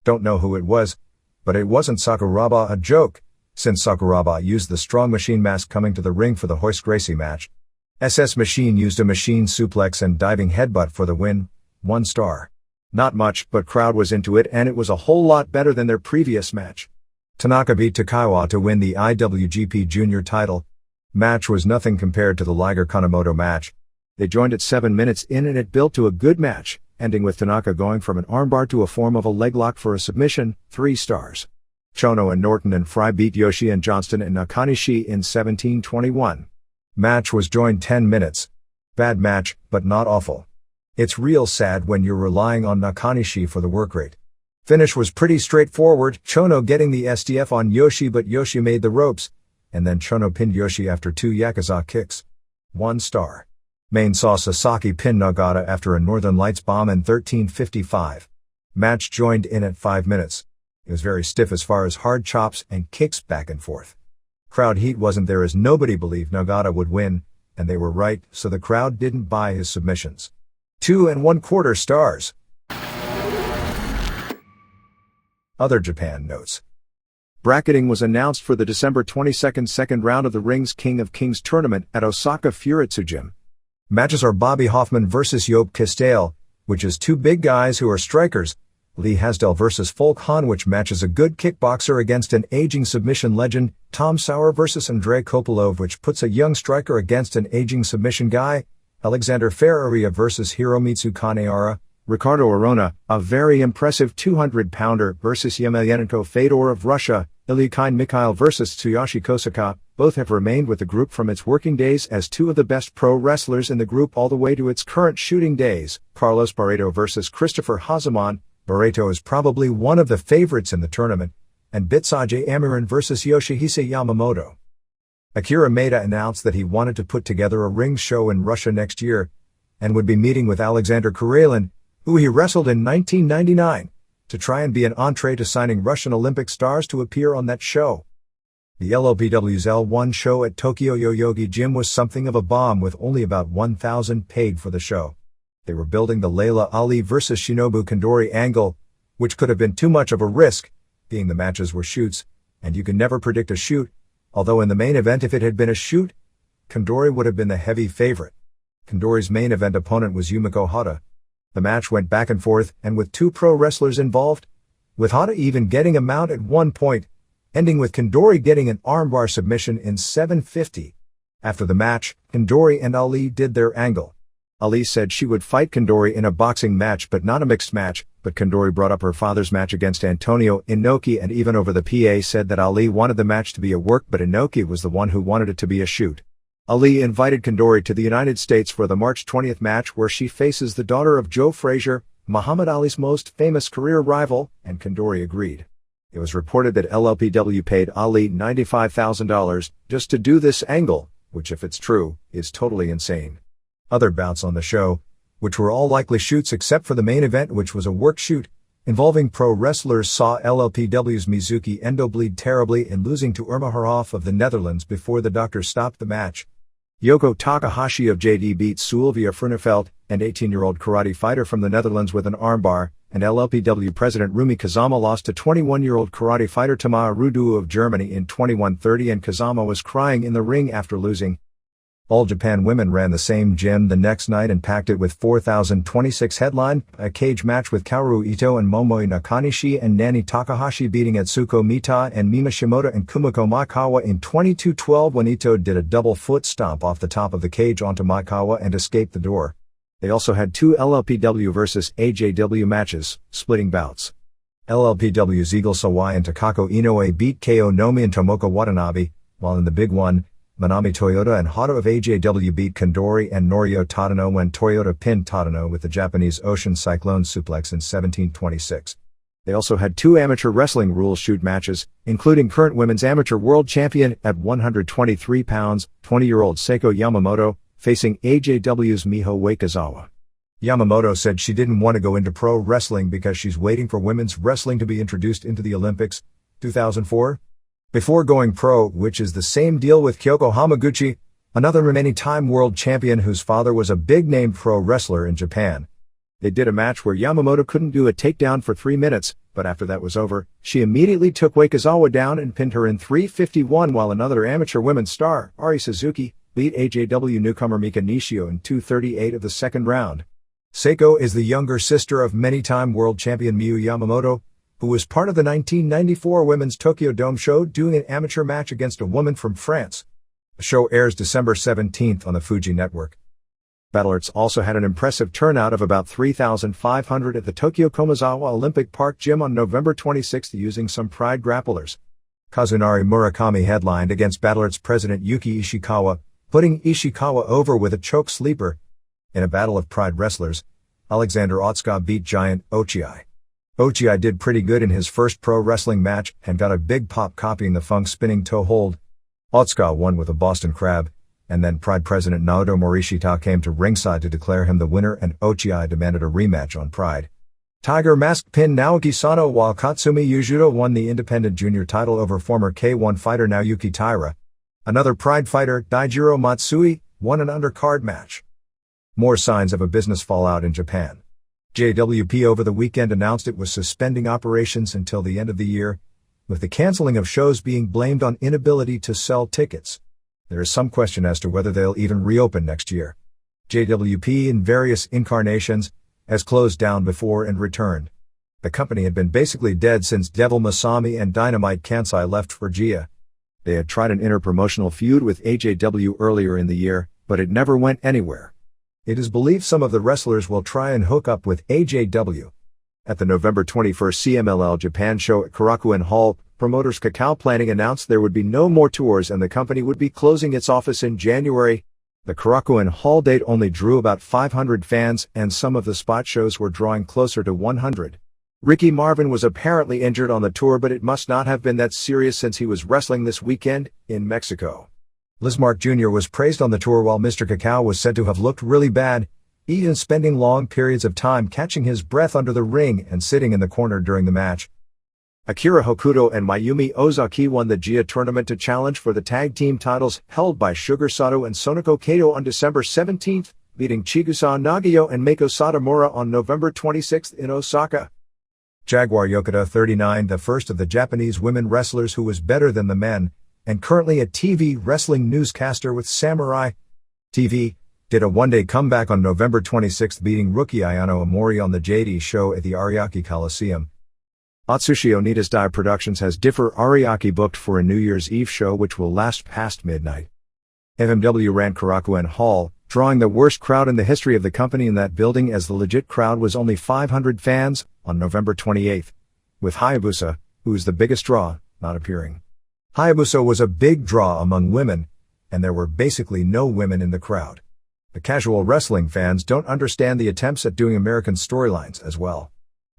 Don't know who it was, but it wasn't Sakuraba, a joke, since Sakuraba used the Strong Machine mask coming to the ring for the Hoist Gracie match. SS Machine used a machine suplex and diving headbutt for the win, 1 star. Not much, but crowd was into it and it was a whole lot better than their previous match. Tanaka beat Takaiwa to win the IWGP Junior title. Match was nothing compared to the Liger Kanemoto match. They joined at 7 minutes in and it built to a good match, ending with Tanaka going from an armbar to a form of a leg lock for a submission, 3 stars. Chono and Norton and Frye beat Yoshi and Johnston and Nakanishi in 17:21. Match was joined 10 minutes. Bad match, but not awful. It's real sad when you're relying on Nakanishi for the work rate. Finish was pretty straightforward, Chono getting the SDF on Yoshi but Yoshi made the ropes, and then Chono pinned Yoshi after 2 Yakuza kicks. 1 star. Main saw Sasaki pin Nagata after a Northern Lights bomb in 13:55. Match joined in at 5 minutes. It was very stiff as far as hard chops and kicks back and forth. Crowd heat wasn't there as nobody believed Nagata would win, and they were right, so the crowd didn't buy his submissions. 2¼ stars. Other Japan notes. Bracketing was announced for the December 22nd second round of the Rings King of Kings tournament at Osaka Furitsu Gym. Matches are Bobby Hoffman vs. Joop Kasteel, which is two big guys who are strikers, Lee Hasdell vs. Folk Han, which matches a good kickboxer against an aging submission legend, Tom Sauer vs. Andrei Kopylov, which puts a young striker against an aging submission guy, Alexander Ferreira vs. Hiromitsu Kanehara, Ricardo Arona, a very impressive 200-pounder versus Yemelyanenko Fedor of Russia, Ilyukhin Mikhail vs. Tsuyoshi Kosaka. Both have remained with the group from its working days as two of the best pro wrestlers in the group all the way to its current shooting days. Carlos Barreto vs. Christopher Hazaman. Barreto is probably one of the favorites in the tournament, and Bitsaje Amiran vs. Yoshihisa Yamamoto. Akira Maeda announced that he wanted to put together a rings show in Russia next year, and would be meeting with Alexander Karelin, who he wrestled in 1999, to try and be an entree to signing Russian Olympic stars to appear on that show. The LLPW's L1 show at Tokyo Yoyogi Gym was something of a bomb with only about 1,000 paid for the show. They were building the Layla Ali vs. Shinobu Kandori angle, which could have been too much of a risk, being the matches were shoots, and you can never predict a shoot, although in the main event if it had been a shoot, Kandori would have been the heavy favorite. Kandori's main event opponent was Yumiko Hata. The match went back and forth, and with two pro wrestlers involved, with Hata even getting a mount at one point, ending with Kandori getting an armbar submission in 7:50. After the match, Kandori and Ali did their angle. Ali said she would fight Kandori in a boxing match but not a mixed match, but Kandori brought up her father's match against Antonio Inoki and even over the PA said that Ali wanted the match to be a work but Inoki was the one who wanted it to be a shoot. Ali invited Kandori to the United States for the March 20th match where she faces the daughter of Joe Frazier, Muhammad Ali's most famous career rival, and Kandori agreed. It was reported that LLPW paid Ali $95,000 just to do this angle, which if it's true, is totally insane. Other bouts on the show, which were all likely shoots except for the main event which was a work shoot, involving pro wrestlers saw LLPW's Mizuki Endo bleed terribly in losing to Irma Herhoff of the Netherlands before the doctor stopped the match. Yoko Takahashi of JD beat Sylvia Frunefelt, an 18-year-old karate fighter from the Netherlands with an armbar, and LLPW President Rumi Kazama lost to 21-year-old karate fighter Tama Rudu of Germany in 21:30 and Kazama was crying in the ring after losing. All Japan women ran the same gym the next night and packed it with 4,026 headline, a cage match with Kaoru Ito and Momoi Nakanishi and Nani Takahashi beating Atsuko Mita and Mima Shimoda and Kumiko Maekawa in 22:12 when Ito did a double foot stomp off the top of the cage onto Maekawa and escaped the door. They also had two LLPW vs. AJW matches, splitting bouts. LLPW's Eagle Sawai and Takako Inoue beat Ko Nomi and Tomoko Watanabe, while in the big one, Manami Toyota and Hata of AJW beat Kandori and Norio Tadano when Toyota pinned Tadano with the Japanese Ocean Cyclone suplex in 17:26. They also had two amateur wrestling rules shoot matches, including current women's amateur world champion at 123 pounds, 20-year-old Seiko Yamamoto, facing AJW's Miho Waikazawa. Yamamoto said she didn't want to go into pro wrestling because she's waiting for women's wrestling to be introduced into the Olympics, 2004. Before going pro, which is the same deal with Kyoko Hamaguchi, another remaining-time world champion whose father was a big-name pro wrestler in Japan. They did a match where Yamamoto couldn't do a takedown for 3 minutes, but after that was over, she immediately took Waikazawa down and pinned her in 3:51 while another amateur women's star, Ari Suzuki, beat AJW newcomer Mika Nishio in 2:38 of the second round. Seiko is the younger sister of many-time world champion Miyu Yamamoto, who was part of the 1994 Women's Tokyo Dome show doing an amateur match against a woman from France. The show airs December 17th on the Fuji Network. Battle Arts also had an impressive turnout of about 3,500 at the Tokyo Komazawa Olympic Park Gym on November 26th using some Pride grapplers. Kazunari Murakami headlined against Battle Arts president Yuki Ishikawa, putting Ishikawa over with a choke sleeper. In a battle of Pride wrestlers, Alexander Otsuka beat Giant Ochiai. Ochiai did pretty good in his first pro wrestling match and got a big pop copying the Funk spinning toe hold. Otsuka won with a Boston Crab, and then Pride president Naoto Morishita came to ringside to declare him the winner and Ochiai demanded a rematch on Pride. Tiger Mask pinned Naoki Sano while Katsumi Yujiro won the independent junior title over former K1 fighter Naoyuki Taira. Another Pride fighter, Daijiro Matsui, won an undercard match. More signs of a business fallout in Japan. JWP over the weekend announced it was suspending operations until the end of the year, with the canceling of shows being blamed on inability to sell tickets. There is some question as to whether they'll even reopen next year. JWP in various incarnations has closed down before and returned. The company had been basically dead since Devil Masami and Dynamite Kansai left for GIA. They had tried an inter-promotional feud with AJW earlier in the year, but it never went anywhere. It is believed some of the wrestlers will try and hook up with AJW. At the November 21st CMLL Japan show at Korakuen Hall, promoters Kakao Planning announced there would be no more tours and the company would be closing its office in January. The Korakuen Hall date only drew about 500 fans, and some of the spot shows were drawing closer to 100. Ricky Marvin was apparently injured on the tour, but it must not have been that serious since he was wrestling this weekend in Mexico. Lismark Jr. was praised on the tour while Mr. Kakao was said to have looked really bad, even spending long periods of time catching his breath under the ring and sitting in the corner during the match. Akira Hokuto and Mayumi Ozaki won the GIA tournament to challenge for the tag team titles held by Sugar Sato and Sonoko Kato on December 17th, beating Chigusa Nagayo and Meiko Satomura on November 26th in Osaka. Jaguar Yokota 39, the first of the Japanese women wrestlers who was better than the men, and currently a TV wrestling newscaster with Samurai TV, did a one-day comeback on November 26th beating rookie Ayano Amori on the JD show at the Ariake Coliseum. Atsushi Onita's Dai Productions has Differ Ariake booked for a New Year's Eve show which will last past midnight. FMW ran Korakuen Hall, drawing the worst crowd in the history of the company in that building as the legit crowd was only 500 fans, on November 28th, with Hayabusa, who's the biggest draw, not appearing. Hayabusa was a big draw among women, and there were basically no women in the crowd. The casual wrestling fans don't understand the attempts at doing American storylines as well.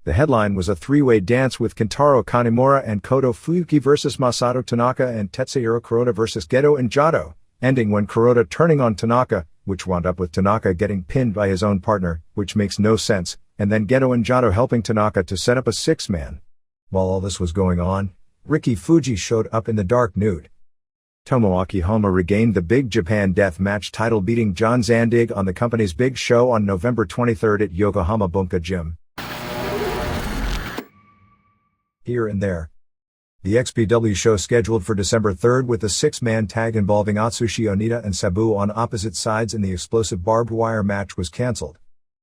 The headline was a three-way dance with Kentaro Kanemura and Koto Fuyuki versus Masato Tanaka and Tetsuhiro Kuroda versus Geto and Jado, ending when Kuroda turning on Tanaka, which wound up with Tanaka getting pinned by his own partner, which makes no sense, and then Geto and Jado helping Tanaka to set up a six-man. While all this was going on, Riki Fuji showed up in the dark nude. Tomoaki Honma regained the Big Japan Death Match title beating John Zandig on the company's big show on November 23rd at Yokohama Bunka Gym. Here and there. The XPW show scheduled for December 3rd with a six-man tag involving Atsushi Onita and Sabu on opposite sides in the explosive barbed wire match was cancelled.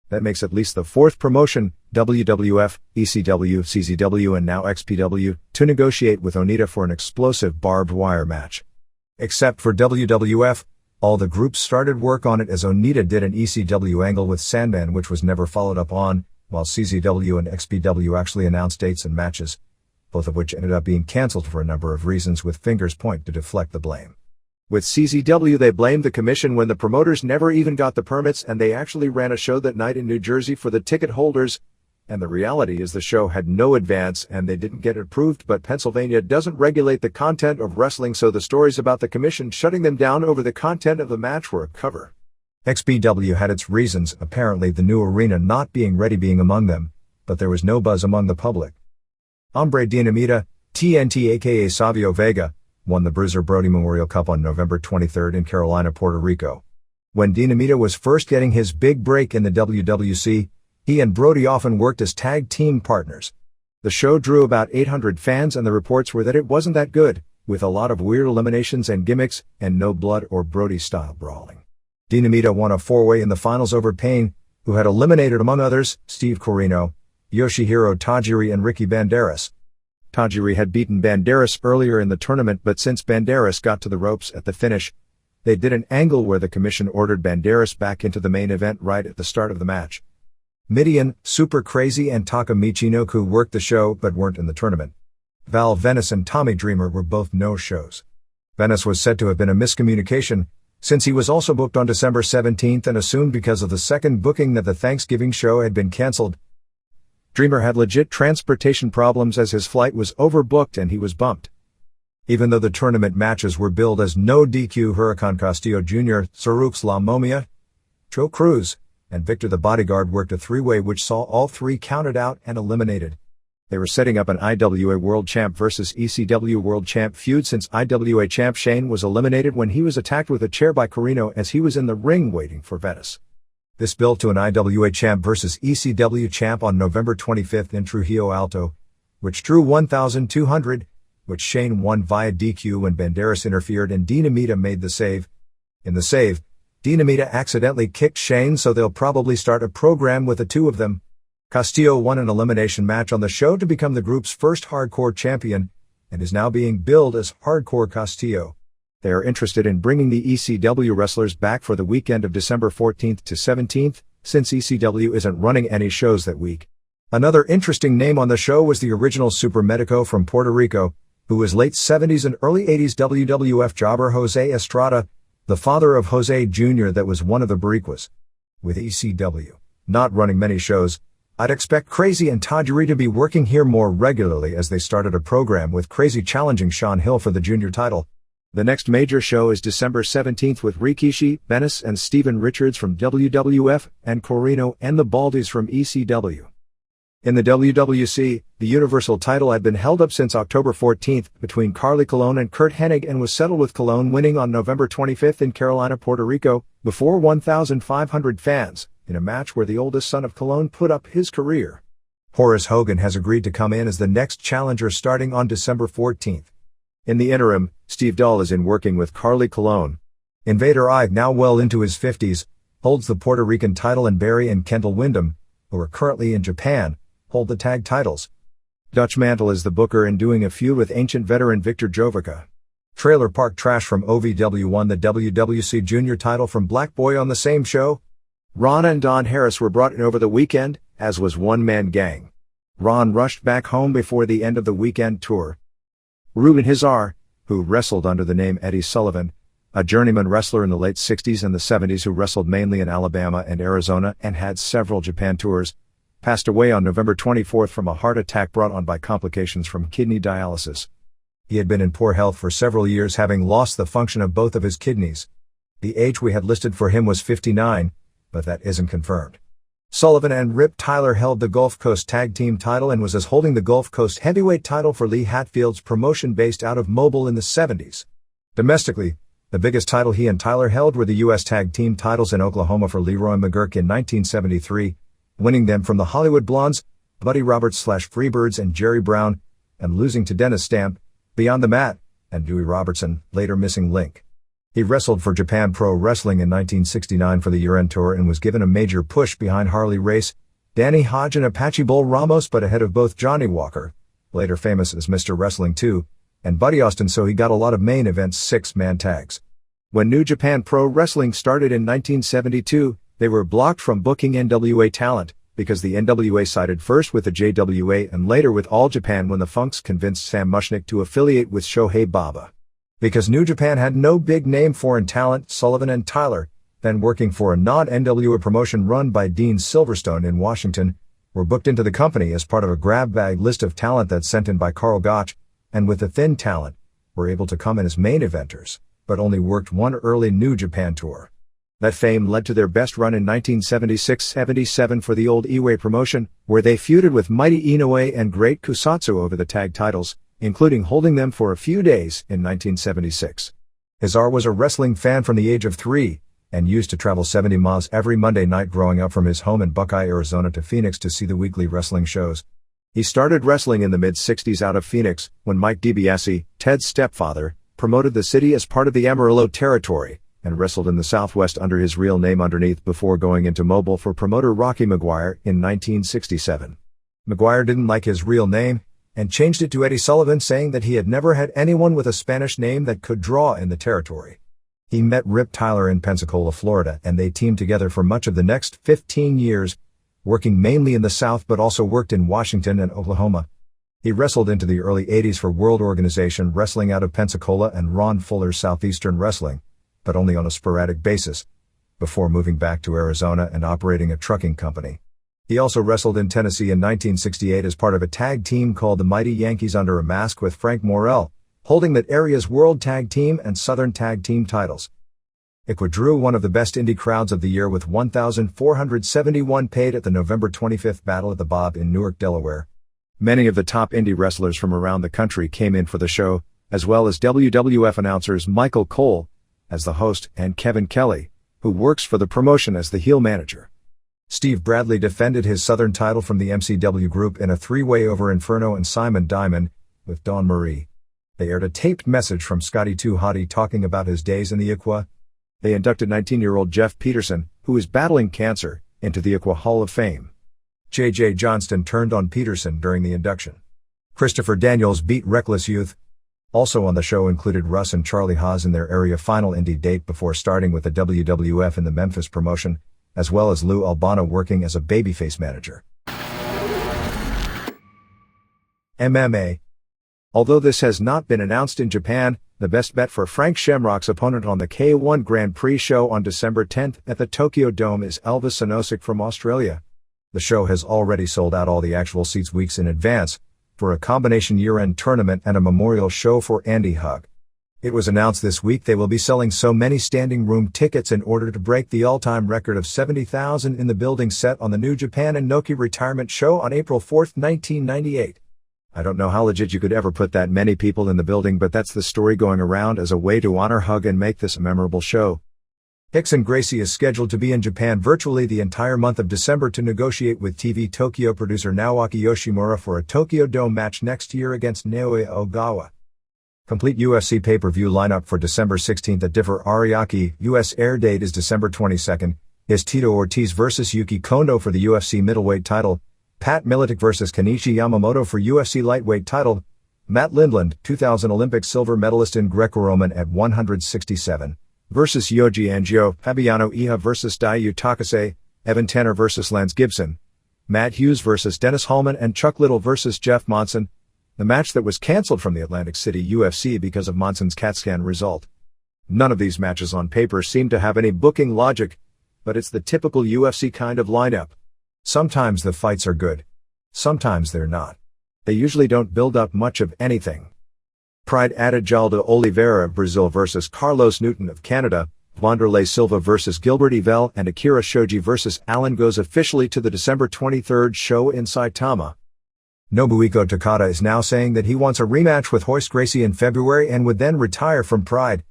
That makes at least the fourth promotion, WWF, ECW, CZW and now XPW, to negotiate with Onita for an explosive barbed wire match. Except for WWF, all the groups started work on it as Onita did an ECW angle with Sandman which was never followed up on, while CZW and XPW actually announced dates and matches, both of which ended up being cancelled for a number of reasons with fingers point to deflect the blame. With CZW they blamed the commission when the promoters never even got the permits and they actually ran a show that night in New Jersey for the ticket holders, and the reality is the show had no advance and they didn't get it approved, but Pennsylvania doesn't regulate the content of wrestling, so the stories about the commission shutting them down over the content of the match were a cover. XPW had its reasons, apparently the new arena not being ready being among them, but there was no buzz among the public. Hombre Dinamita, TNT aka Savio Vega, won the Bruiser Brody Memorial Cup on November 23rd in Carolina, Puerto Rico. When Dinamita was first getting his big break in the WWC, he and Brody often worked as tag team partners. The show drew about 800 fans and the reports were that it wasn't that good, with a lot of weird eliminations and gimmicks, and no blood or Brody-style brawling. Dinamita won a four-way in the finals over Payne, who had eliminated among others, Steve Corino, Yoshihiro Tajiri and Ricky Banderas. Tajiri had beaten Banderas earlier in the tournament, but since Banderas got to the ropes at the finish, they did an angle where the commission ordered Banderas back into the main event right at the start of the match. Midian, Super Crazy and Taka Michinoku worked the show but weren't in the tournament. Val Venis and Tommy Dreamer were both no-shows. Venis was said to have been a miscommunication, since he was also booked on December 17th and assumed because of the second booking that the Thanksgiving show had been cancelled. Dreamer had legit transportation problems as his flight was overbooked and he was bumped. Even though the tournament matches were billed as no DQ, Huracan Castillo Jr., Sarux La Momia, Joe Cruz, and Victor the Bodyguard worked a three-way which saw all three counted out and eliminated. They were setting up an IWA World Champ versus ECW World Champ feud since IWA Champ Shane was eliminated when he was attacked with a chair by Corino as he was in the ring waiting for Venice. This built to an IWA Champ versus ECW Champ on November 25th in Trujillo Alto, which drew 1,200, which Shane won via DQ when Banderas interfered and Dinamita made the save. In the save, Dinamita accidentally kicked Shane, so they'll probably start a program with the two of them. Castillo won an elimination match on the show to become the group's first hardcore champion, and is now being billed as Hardcore Castillo. They are interested in bringing the ECW wrestlers back for the weekend of December 14th to 17th, since ECW isn't running any shows that week. Another interesting name on the show was the original Super Medico from Puerto Rico, who was late 70s and early 80s WWF jobber Jose Estrada, the father of Jose Jr. that was one of the Boricuas. With ECW not running many shows, I'd expect Crazy and Tajiri to be working here more regularly as they started a program with Crazy challenging Sean Hill for the junior title. The next major show is December 17th with Rikishi, Venice and Steven Richards from WWF, and Corino and the Baldies from ECW. In the WWC, the Universal title had been held up since October 14th between Carly Colon and Kurt Hennig and was settled with Colon winning on November 25th in Carolina, Puerto Rico, before 1,500 fans, in a match where the oldest son of Colon put up his career. Horace Hogan has agreed to come in as the next challenger starting on December 14th. In the interim, Steve Dahl is in working with Carly Colon. Invader Ike, now well into his 50s, holds the Puerto Rican title, and Barry and Kendall Windham, who are currently in Japan, hold the tag titles. Dutch Mantle is the booker and doing a feud with ancient veteran Victor Jovica. Trailer Park Trash from OVW won the WWC Junior title from Black Boy on the same show. Ron and Don Harris were brought in over the weekend, as was One Man Gang. Ron rushed back home before the end of the weekend tour. Ruben Hizar, who wrestled under the name Eddie Sullivan, a journeyman wrestler in the late 60s and the 70s who wrestled mainly in Alabama and Arizona and had several Japan tours, passed away on November 24th from a heart attack brought on by complications from kidney dialysis. He had been in poor health for several years, having lost the function of both of his kidneys. The age we had listed for him was 59, but that isn't confirmed. Sullivan and Rip Tyler held the Gulf Coast Tag Team title and was as holding the Gulf Coast Heavyweight title for Lee Hatfield's promotion based out of Mobile in the 70s. Domestically, the biggest title he and Tyler held were the U.S. Tag Team titles in Oklahoma for Leroy McGurk in 1973, winning them from the Hollywood Blondes, Buddy Roberts / Freebirds and Jerry Brown, and losing to Dennis Stamp, Beyond the Mat, and Dewey Robertson, later missing link. He wrestled for Japan Pro Wrestling in 1969 for the year-end tour and was given a major push behind Harley Race, Danny Hodge and Apache Bull Ramos, but ahead of both Johnny Walker, later famous as Mr. Wrestling 2, and Buddy Austin, so he got a lot of main events 6-man tags. When New Japan Pro Wrestling started in 1972, they were blocked from booking NWA talent, because the NWA sided first with the JWA and later with All Japan when the Funks convinced Sam Mushnick to affiliate with Shohei Baba. Because New Japan had no big-name foreign talent, Sullivan and Tyler, then working for a non-NWA promotion run by Dean Silverstone in Washington, were booked into the company as part of a grab-bag list of talent that's sent in by Carl Gotch, and with the thin talent, were able to come in as main eventers, but only worked one early New Japan tour. That fame led to their best run in 1976-77 for the old Ecw promotion, where they feuded with Mighty Inoue and Great Kusatsu over the tag titles, including holding them for a few days in 1976. Hizar was a wrestling fan from the age of 3, and used to travel 70 miles every Monday night growing up from his home in Buckeye, Arizona to Phoenix to see the weekly wrestling shows. He started wrestling in the mid-60s out of Phoenix, when Mike DiBiase, Ted's stepfather, promoted the city as part of the Amarillo territory, and wrestled in the Southwest under his real name underneath before going into Mobile for promoter Rocky McGuire in 1967. McGuire didn't like his real name, and changed it to Eddie Sullivan, saying that he had never had anyone with a Spanish name that could draw in the territory. He met Rip Tyler in Pensacola, Florida, and they teamed together for much of the next 15 years, working mainly in the South but also worked in Washington and Oklahoma. He wrestled into the early 80s for World Organization Wrestling out of Pensacola and Ron Fuller's Southeastern Wrestling, but only on a sporadic basis, before moving back to Arizona and operating a trucking company. He also wrestled in Tennessee in 1968 as part of a tag team called the Mighty Yankees under a mask with Frank Morrell, holding that area's World Tag Team and Southern Tag Team titles. Ecw drew one of the best indie crowds of the year with 1,471 paid at the November 25th Battle at the Bob in Newark, Delaware. Many of the top indie wrestlers from around the country came in for the show, as well as WWF announcers Michael Cole, as the host, and Kevin Kelly, who works for the promotion as the heel manager. Steve Bradley defended his Southern title from the MCW group in a three-way over Inferno and Simon Diamond, with Dawn Marie. They aired a taped message from Scotty 2 Hottie talking about his days in the Ecw. They inducted 19-year-old Jeff Peterson, who is battling cancer, into the Ecw Hall of Fame. J.J. Johnston turned on Peterson during the induction. Christopher Daniels beat Reckless Youth. Also on the show included Russ and Charlie Haas in their area final indie date before starting with the WWF in the Memphis promotion, as well as Lou Albano working as a babyface manager. MMA. Although this has not been announced in Japan, the best bet for Frank Shamrock's opponent on the K1 Grand Prix show on December 10th at the Tokyo Dome is Elvis Sanosik from Australia. The show has already sold out all the actual seats weeks in advance, for a combination year-end tournament and a memorial show for Andy Hug. It was announced this week they will be selling so many standing room tickets in order to break the all-time record of 70,000 in the building set on the New Japan and Noki retirement show on April 4, 1998. I don't know how legit you could ever put that many people in the building, but that's the story going around as a way to honor Hug and make this a memorable show. Hickson Gracie is scheduled to be in Japan virtually the entire month of December to negotiate with TV Tokyo producer Naoaki Yoshimura for a Tokyo Dome match next year against Naoya Ogawa. Complete UFC pay-per-view lineup for December 16th at Differ Ariake. US air date is December 22nd. Is Tito Ortiz vs Yuki Kondo for the UFC middleweight title. Pat Miletic vs Kenichi Yamamoto for UFC lightweight title. Matt Lindland, 2000 Olympic silver medalist in Greco-Roman at 167. Versus Yoji Angio. Fabiano Iha vs Daiyu Takase. Evan Tanner vs Lance Gibson. Matt Hughes vs Dennis Hallman and Chuck Little vs Jeff Monson. The match that was cancelled from the Atlantic City UFC because of Monson's CAT scan result. None of these matches on paper seem to have any booking logic, but it's the typical UFC kind of lineup. Sometimes the fights are good. Sometimes they're not. They usually don't build up much of anything. Pride added Jaldo Oliveira of Brazil vs Carlos Newton of Canada. Wanderlei Silva vs Gilbert Yvel and Akira Shoji vs Allen goes officially to the December 23rd show in Saitama. Nobuhiko Takada is now saying that he wants a rematch with Royce Gracie in February and would then retire from Pride.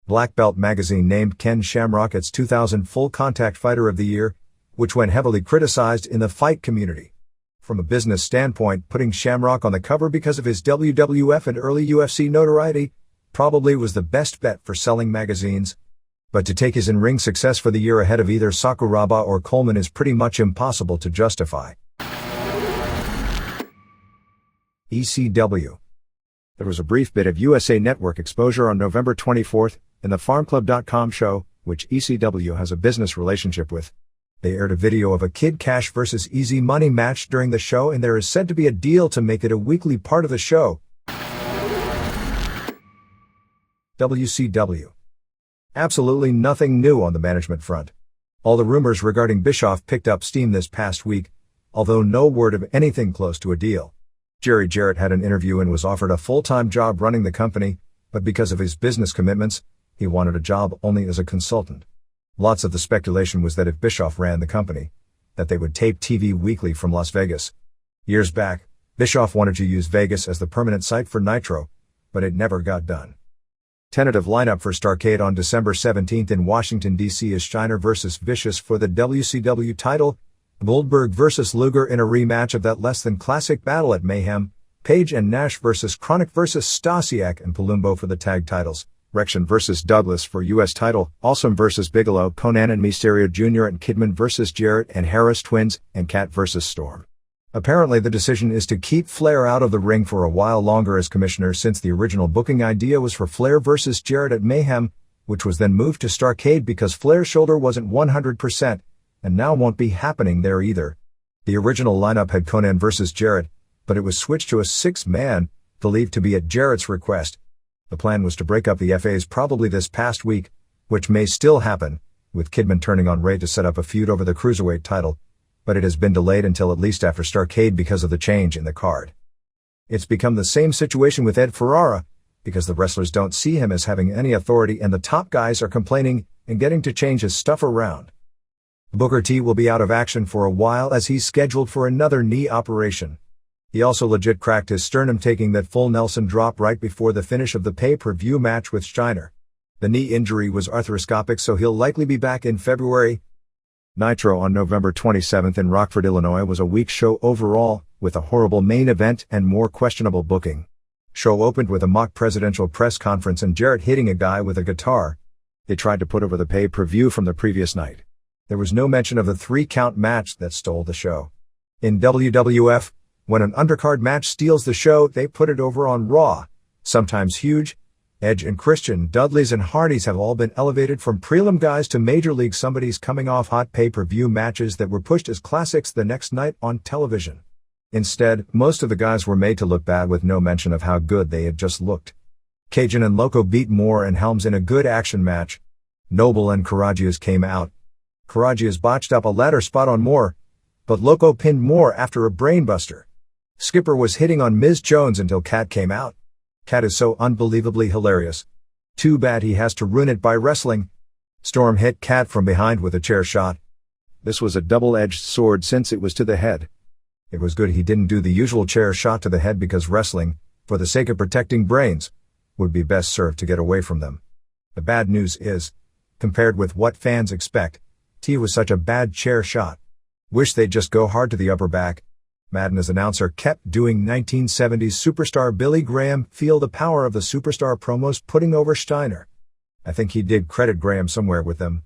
Black Belt magazine named Ken Shamrock its 2000 Full Contact Fighter of the Year, which went heavily criticized in the fight community. From a business standpoint, putting Shamrock on the cover because of his WWF and early UFC notoriety probably was the best bet for selling magazines. But to take his in-ring success for the year ahead of either Sakuraba or Coleman is pretty much impossible to justify. ECW. There was a brief bit of USA Network exposure on November 24th in the FarmClub.com show, which ECW has a business relationship with. They aired a video of a Kid Cash vs Easy Money match during the show, and there is said to be a deal to make it a weekly part of the show. WCW. Absolutely nothing new on the management front. All the rumors regarding Bischoff picked up steam this past week, although no word of anything close to a deal. Jerry Jarrett had an interview and was offered a full-time job running the company, but because of his business commitments, he wanted a job only as a consultant. Lots of the speculation was that if Bischoff ran the company, that they would tape TV weekly from Las Vegas. Years back, Bischoff wanted to use Vegas as the permanent site for Nitro, but it never got done. Tentative lineup for Starrcade on December 17th in Washington, D.C. is Steiner vs. Vicious for the WCW title, Goldberg vs. Luger in a rematch of that less-than-classic battle at Mayhem, Page and Nash vs. Chronic vs. Stasiak and Palumbo for the tag titles, Rection vs. Douglas for U.S. title, Awesome vs. Bigelow, Conan and Mysterio Jr. and Kidman vs. Jarrett and Harris Twins, and Cat vs. Storm. Apparently the decision is to keep Flair out of the ring for a while longer as commissioner, since the original booking idea was for Flair vs. Jarrett at Mayhem, which was then moved to Starrcade because Flair's shoulder wasn't 100%, and now won't be happening there either. The original lineup had Conan vs. Jarrett, but it was switched to a six-man, believed to be at Jarrett's request. The plan was to break up the FAs probably this past week, which may still happen, with Kidman turning on Ray to set up a feud over the Cruiserweight title, but it has been delayed until at least after Starrcade because of the change in the card. It's become the same situation with Ed Ferrara, because the wrestlers don't see him as having any authority and the top guys are complaining and getting to change his stuff around. Booker T will be out of action for a while as he's scheduled for another knee operation. He also legit cracked his sternum taking that full Nelson drop right before the finish of the pay-per-view match with Steiner. The knee injury was arthroscopic, so he'll likely be back in February. Nitro on November 27th in Rockford, Illinois was a weak show overall, with a horrible main event and more questionable booking. Show opened with a mock presidential press conference and Jarrett hitting a guy with a guitar. They tried to put over the pay-per-view from the previous night. There was no mention of the 3-count match that stole the show. In WWF, when an undercard match steals the show, they put it over on Raw. Sometimes huge. Edge and Christian, Dudleys and Hardys have all been elevated from prelim guys to major league somebodies coming off hot pay-per-view matches that were pushed as classics the next night on television. Instead, most of the guys were made to look bad with no mention of how good they had just looked. Cajun and Loco beat Moore and Helms in a good action match. Noble and Karagias came out. Karagias botched up a ladder spot on Moore, but Loco pinned Moore after a brainbuster. Skipper was hitting on Ms. Jones until Cat came out. Cat is so unbelievably hilarious. Too bad he has to ruin it by wrestling. Storm hit Cat from behind with a chair shot. This was a double-edged sword since it was to the head. It was good he didn't do the usual chair shot to the head because wrestling, for the sake of protecting brains, would be best served to get away from them. The bad news is, compared with what fans expect, T was such a bad chair shot. Wish they'd just go hard to the upper back. Madden as announcer kept doing 1970s superstar Billy Graham feel the power of the superstar promos putting over Steiner. I think he did credit Graham somewhere with them.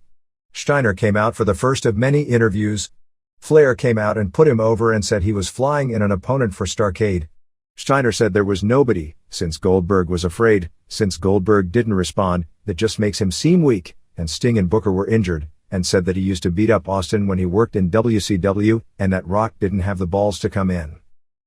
Steiner came out for the first of many interviews. Flair came out and put him over and said he was flying in an opponent for Starrcade. Steiner said there was nobody, since Goldberg was afraid, since Goldberg didn't respond, that just makes him seem weak, and Sting and Booker were injured, and said that he used to beat up Austin when he worked in WCW, and that Rock didn't have the balls to come in.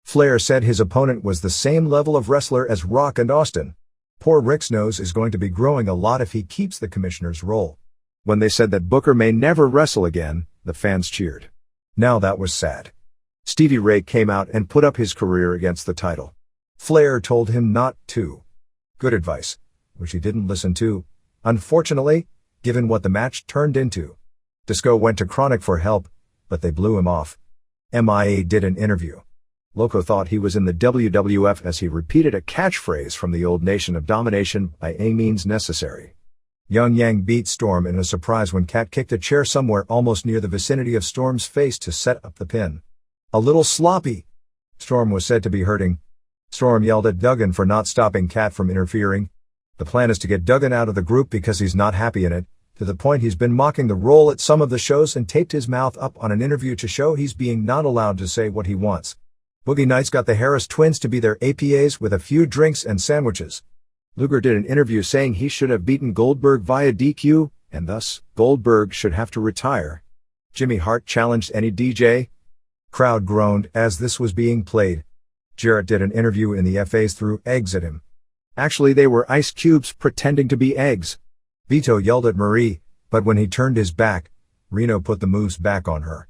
Flair said his opponent was the same level of wrestler as Rock and Austin. Poor Rick's nose is going to be growing a lot if he keeps the commissioner's role. When they said that Booker may never wrestle again, the fans cheered. Now that was sad. Stevie Ray came out and put up his career against the title. Flair told him not to. Good advice, which he didn't listen to, unfortunately, given what the match turned into. Disco went to Chronic for help, but they blew him off. MIA did an interview. Loco thought he was in the WWF as he repeated a catchphrase from the old Nation of Domination, by any means necessary. Young Yang beat Storm in a surprise when Cat kicked a chair somewhere almost near the vicinity of Storm's face to set up the pin. A little sloppy. Storm was said to be hurting. Storm yelled at Duggan for not stopping Cat from interfering. The plan is to get Duggan out of the group because he's not happy in it, to the point he's been mocking the role at some of the shows and taped his mouth up on an interview to show he's being not allowed to say what he wants. Boogie Nights got the Harris twins to be their APAs with a few drinks and sandwiches. Luger did an interview saying he should have beaten Goldberg via DQ, and thus, Goldberg should have to retire. Jimmy Hart challenged any DJ. Crowd groaned as this was being played. Jarrett did an interview in the FAs threw eggs at him. Actually, they were ice cubes pretending to be eggs. Vito yelled at Marie, but when he turned his back, Reno put the moves back on her.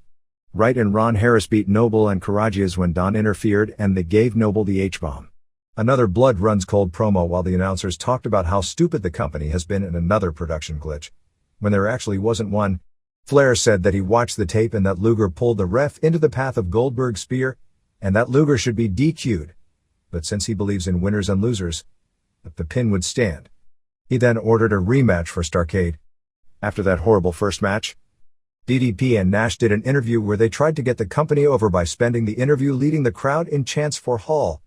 Wright and Ron Harris beat Noble and Karagias when Don interfered and they gave Noble the H-bomb. Another blood runs cold promo while the announcers talked about how stupid the company has been in another production glitch, when there actually wasn't one. Flair said that he watched the tape and that Luger pulled the ref into the path of Goldberg's spear, and that Luger should be DQ'd. But since he believes in winners and losers, that the pin would stand. He then ordered a rematch for Starrcade. After that horrible first match, DDP and Nash did an interview where they tried to get the company over by spending the interview leading the crowd in chants for Hall.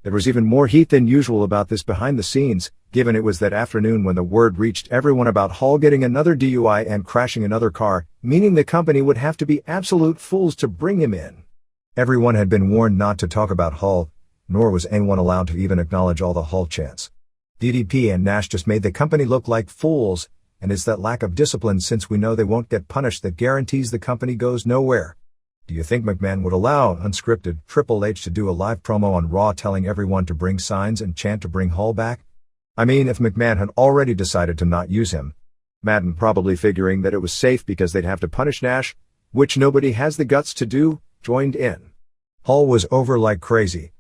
There was even more heat than usual about this behind the scenes, given it was that afternoon when the word reached everyone about Hall getting another DUI and crashing another car, meaning the company would have to be absolute fools to bring him in. Everyone had been warned not to talk about Hall, nor was anyone allowed to even acknowledge all the Hall chants. DDP and Nash just made the company look like fools, and it's that lack of discipline since we know they won't get punished that guarantees the company goes nowhere. Do you think McMahon would allow unscripted Triple H to do a live promo on Raw telling everyone to bring signs and chant to bring Hall back? I mean, if McMahon had already decided to not use him, Madden probably figuring that it was safe because they'd have to punish Nash, which nobody has the guts to do, joined in. Hall was over like crazy.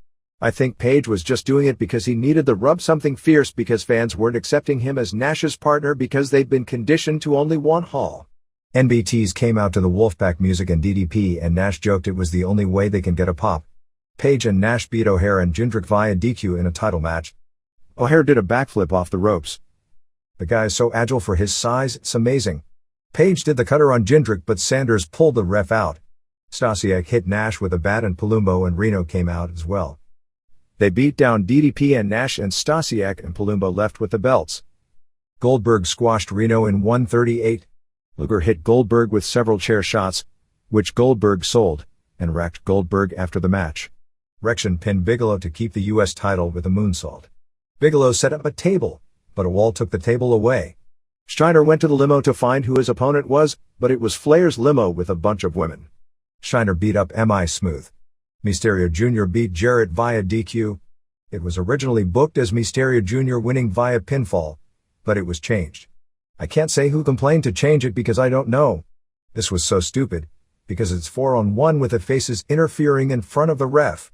I think Page was just doing it because he needed the rub something fierce because fans weren't accepting him as Nash's partner because they'd been conditioned to only one Hall. NBTs came out to the Wolfpack music and DDP and Nash joked it was the only way they can get a pop. Page and Nash beat O'Haire and Jindrak via DQ in a title match. O'Haire did a backflip off the ropes. The guy is so agile for his size, it's amazing. Page did the cutter on Jindrak but Sanders pulled the ref out. Stasiak hit Nash with a bat and Palumbo and Reno came out as well. They beat down DDP and Nash and Stasiak and Palumbo left with the belts. Goldberg squashed Reno in 138. Luger hit Goldberg with several chair shots, which Goldberg sold, and racked Goldberg after the match. Rection pinned Bigelow to keep the U.S. title with a moonsault. Bigelow set up a table, but a wall took the table away. Steiner went to the limo to find who his opponent was, but it was Flair's limo with a bunch of women. Steiner beat up M.I. Smooth. Mysterio Jr. beat Jarrett via DQ. It was originally booked as Mysterio Jr. winning via pinfall, but it was changed. I can't say who complained to change it because I don't know. This was so stupid, because it's 4-on-1 with the faces interfering in front of the ref.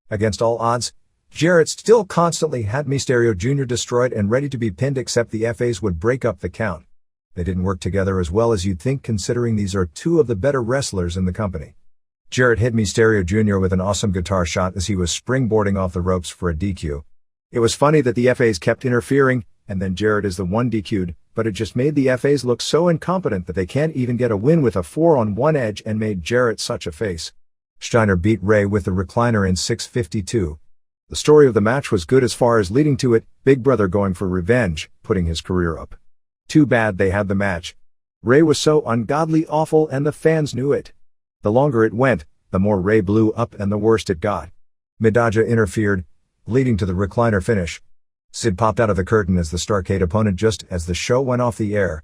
Against all odds, Jarrett still constantly had Mysterio Jr. destroyed and ready to be pinned except the FAs would break up the count. They didn't work together as well as you'd think considering these are two of the better wrestlers in the company. Jarrett hit Mysterio Jr. with an awesome guitar shot as he was springboarding off the ropes for a DQ. It was funny that the FAs kept interfering, and then Jarrett is the one DQ'd, but it just made the FAs look so incompetent that they can't even get a win with a 4-on-1 edge and made Jarrett such a face. Steiner beat Ray with the recliner in 6:52. The story of the match was good as far as leading to it, Big Brother going for revenge, putting his career up. Too bad they had the match. Ray was so ungodly awful and the fans knew it. The longer it went, the more Ray blew up and the worse it got. Midaja interfered, leading to the recliner finish. Sid popped out of the curtain as the Starrcade opponent just as the show went off the air.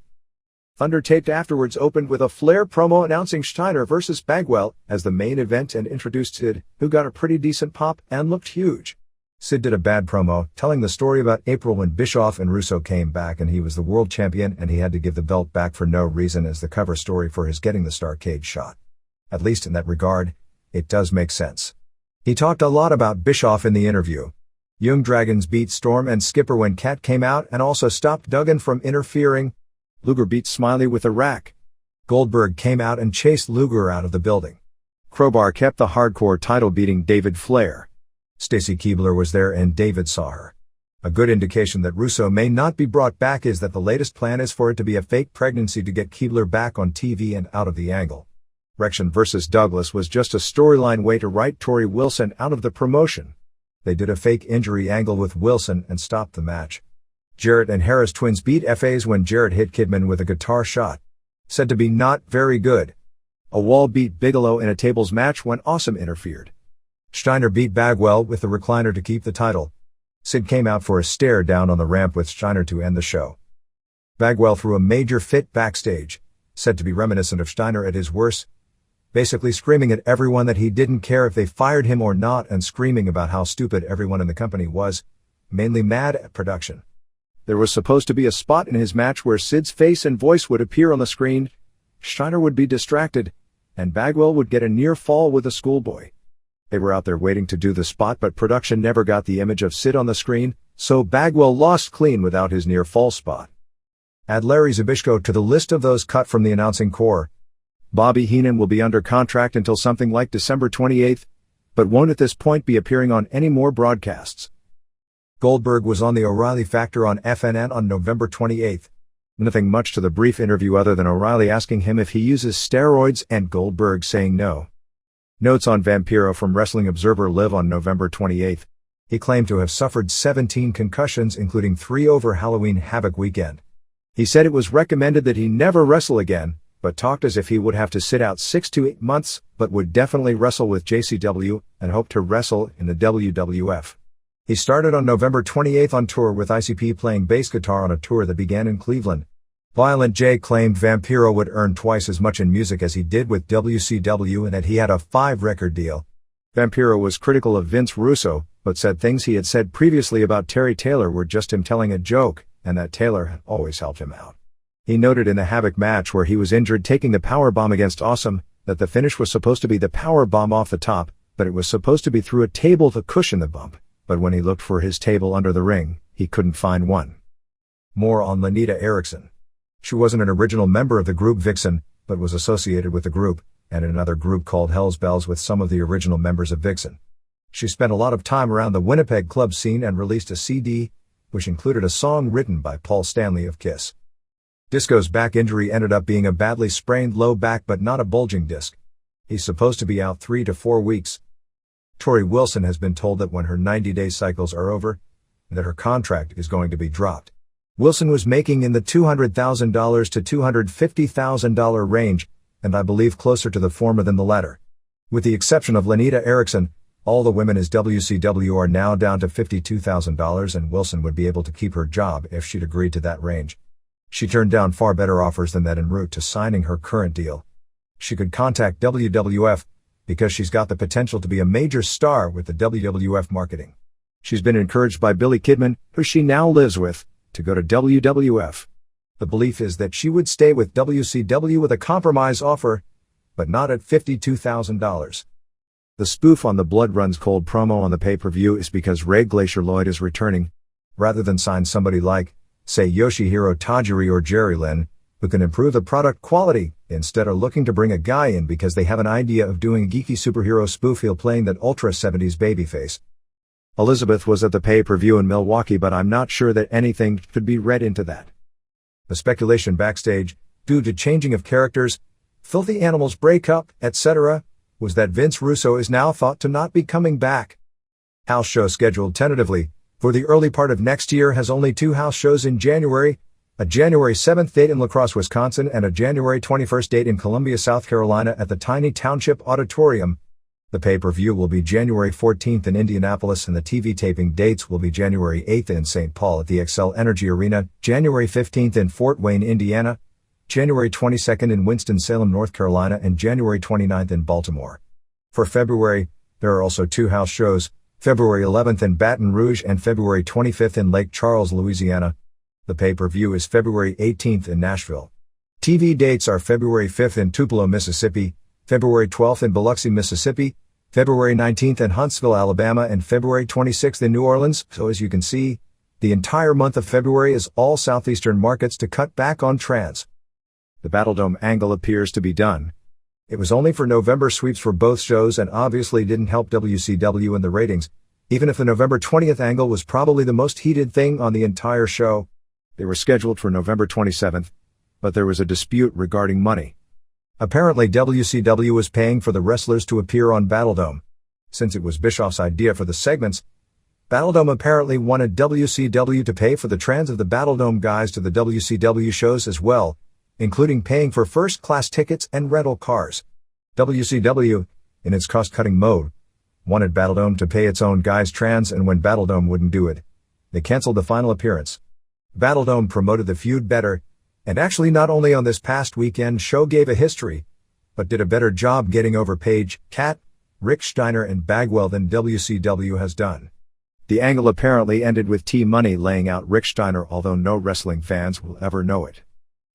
Thunder Taped afterwards opened with a Flair promo announcing Steiner vs. Bagwell as the main event and introduced Sid, who got a pretty decent pop and looked huge. Sid did a bad promo, telling the story about April when Bischoff and Russo came back and he was the world champion and he had to give the belt back for no reason as the cover story for his getting the Starrcade shot. At least in that regard, it does make sense. He talked a lot about Bischoff in the interview. Young Dragons beat Storm and Skipper when Cat came out and also stopped Duggan from interfering. Luger beat Smiley with a rack. Goldberg came out and chased Luger out of the building. Crowbar kept the hardcore title beating David Flair. Stacy Keibler was there and David saw her. A good indication that Russo may not be brought back is that the latest plan is for it to be a fake pregnancy to get Keibler back on TV and out of the angle. Rection vs. Douglas was just a storyline way to write Torrie Wilson out of the promotion. They did a fake injury angle with Wilson and stopped the match. Jarrett and Harris twins beat FAs when Jarrett hit Kidman with a guitar shot. Said to be not very good. A wall beat Bigelow in a tables match when Awesome interfered. Steiner beat Bagwell with the recliner to keep the title. Sid came out for a stare down on the ramp with Steiner to end the show. Bagwell threw a major fit backstage, said to be reminiscent of Steiner at his worst, basically screaming at everyone that he didn't care if they fired him or not and screaming about how stupid everyone in the company was, mainly mad at production. There was supposed to be a spot in his match where Sid's face and voice would appear on the screen, Steiner would be distracted, and Bagwell would get a near fall with a schoolboy. They were out there waiting to do the spot but production never got the image of Sid on the screen, so Bagwell lost clean without his near fall spot. Add Larry Zbyszko to the list of those cut from the announcing corps. Bobby Heenan will be under contract until something like December 28th, but won't at this point be appearing on any more broadcasts. Goldberg was on the O'Reilly Factor on FNN on November 28th. Nothing much to the brief interview other than O'Reilly asking him if he uses steroids and Goldberg saying no. Notes on Vampiro from Wrestling Observer Live on November 28th. He claimed to have suffered 17 concussions including 3 over Halloween Havoc weekend. He said it was recommended that he never wrestle again, but talked as if he would have to sit out 6 to 8 months, but would definitely wrestle with JCW and hope to wrestle in the WWF. He started on November 28th on tour with ICP playing bass guitar on a tour that began in Cleveland. Violent J claimed Vampiro would earn twice as much in music as he did with WCW and that he had a 5-record deal. Vampiro was critical of Vince Russo, but said things he had said previously about Terry Taylor were just him telling a joke, and that Taylor had always helped him out. He noted in the Havoc match where he was injured taking the powerbomb against Awesome, that the finish was supposed to be the powerbomb off the top, but it was supposed to be through a table to cushion the bump, but when he looked for his table under the ring, he couldn't find one. More on Lenita Erickson. She wasn't an original member of the group Vixen, but was associated with the group, and in another group called Hell's Bells with some of the original members of Vixen. She spent a lot of time around the Winnipeg club scene and released a CD, which included a song written by Paul Stanley of Kiss. Disco's back injury ended up being a badly sprained low back but not a bulging disc. He's supposed to be out 3 to 4 weeks. Tori Wilson has been told that when her 90-day cycles are over, that her contract is going to be dropped. Wilson was making in the $200,000 to $250,000 range, and I believe closer to the former than the latter. With the exception of Lenita Erickson, all the women as WCW are now down to $52,000, and Wilson would be able to keep her job if she'd agreed to that range. She turned down far better offers than that en route to signing her current deal. She could contact WWF because she's got the potential to be a major star with the WWF marketing. She's been encouraged by Billy Kidman, who she now lives with, to go to WWF. The belief is that she would stay with WCW with a compromise offer, but not at $52,000. The spoof on the Blood Runs Cold promo on the pay-per-view is because Ray Glacier Lloyd is returning, rather than sign somebody like, say, Yoshihiro Tajiri or Jerry Lynn, who can improve the product quality. Instead are looking to bring a guy in because they have an idea of doing a geeky superhero spoof heel playing that ultra 70s babyface. Elizabeth was at the pay-per-view in Milwaukee, but I'm not sure that anything could be read into that. The speculation backstage, due to changing of characters, Filthy Animals breakup, etc., was that Vince Russo is now thought to not be coming back. House show scheduled tentatively for the early part of next year has only 2 house shows in January, a January 7th date in La Crosse, Wisconsin, and a January 21st date in Columbia, South Carolina at the Tiny Township Auditorium. The pay-per-view will be January 14th in Indianapolis, and the TV taping dates will be January 8th in St. Paul at the Xcel Energy Arena, January 15th in Fort Wayne, Indiana, January 22nd in Winston-Salem, North Carolina, and January 29th in Baltimore. For February, there are also 2 house shows, February 11th in Baton Rouge and February 25th in Lake Charles, Louisiana. The pay-per-view is February 18th in Nashville. TV dates are February 5th in Tupelo, Mississippi, February 12th in Biloxi, Mississippi, February 19th in Huntsville, Alabama, and February 26th in New Orleans. So as you can see, the entire month of February is all southeastern markets to cut back on trans. The Battledome angle appears to be done. It was only for November sweeps for both shows and obviously didn't help WCW in the ratings, even if the November 20th angle was probably the most heated thing on the entire show. They were scheduled for November 27th, but there was a dispute regarding money. Apparently WCW was paying for the wrestlers to appear on Battledome. Since it was Bischoff's idea for the segments, Battledome apparently wanted WCW to pay for the trans of the Battledome guys to the WCW shows as well, including paying for first-class tickets and rental cars. WCW, in its cost-cutting mode, wanted Battledome to pay its own guys trans, and when Battledome wouldn't do it, they canceled the final appearance. Battledome promoted the feud better, and actually not only on this past weekend show gave a history, but did a better job getting over Page, Cat, Rick Steiner and Bagwell than WCW has done. The angle apparently ended with T-Money laying out Rick Steiner, although no wrestling fans will ever know it.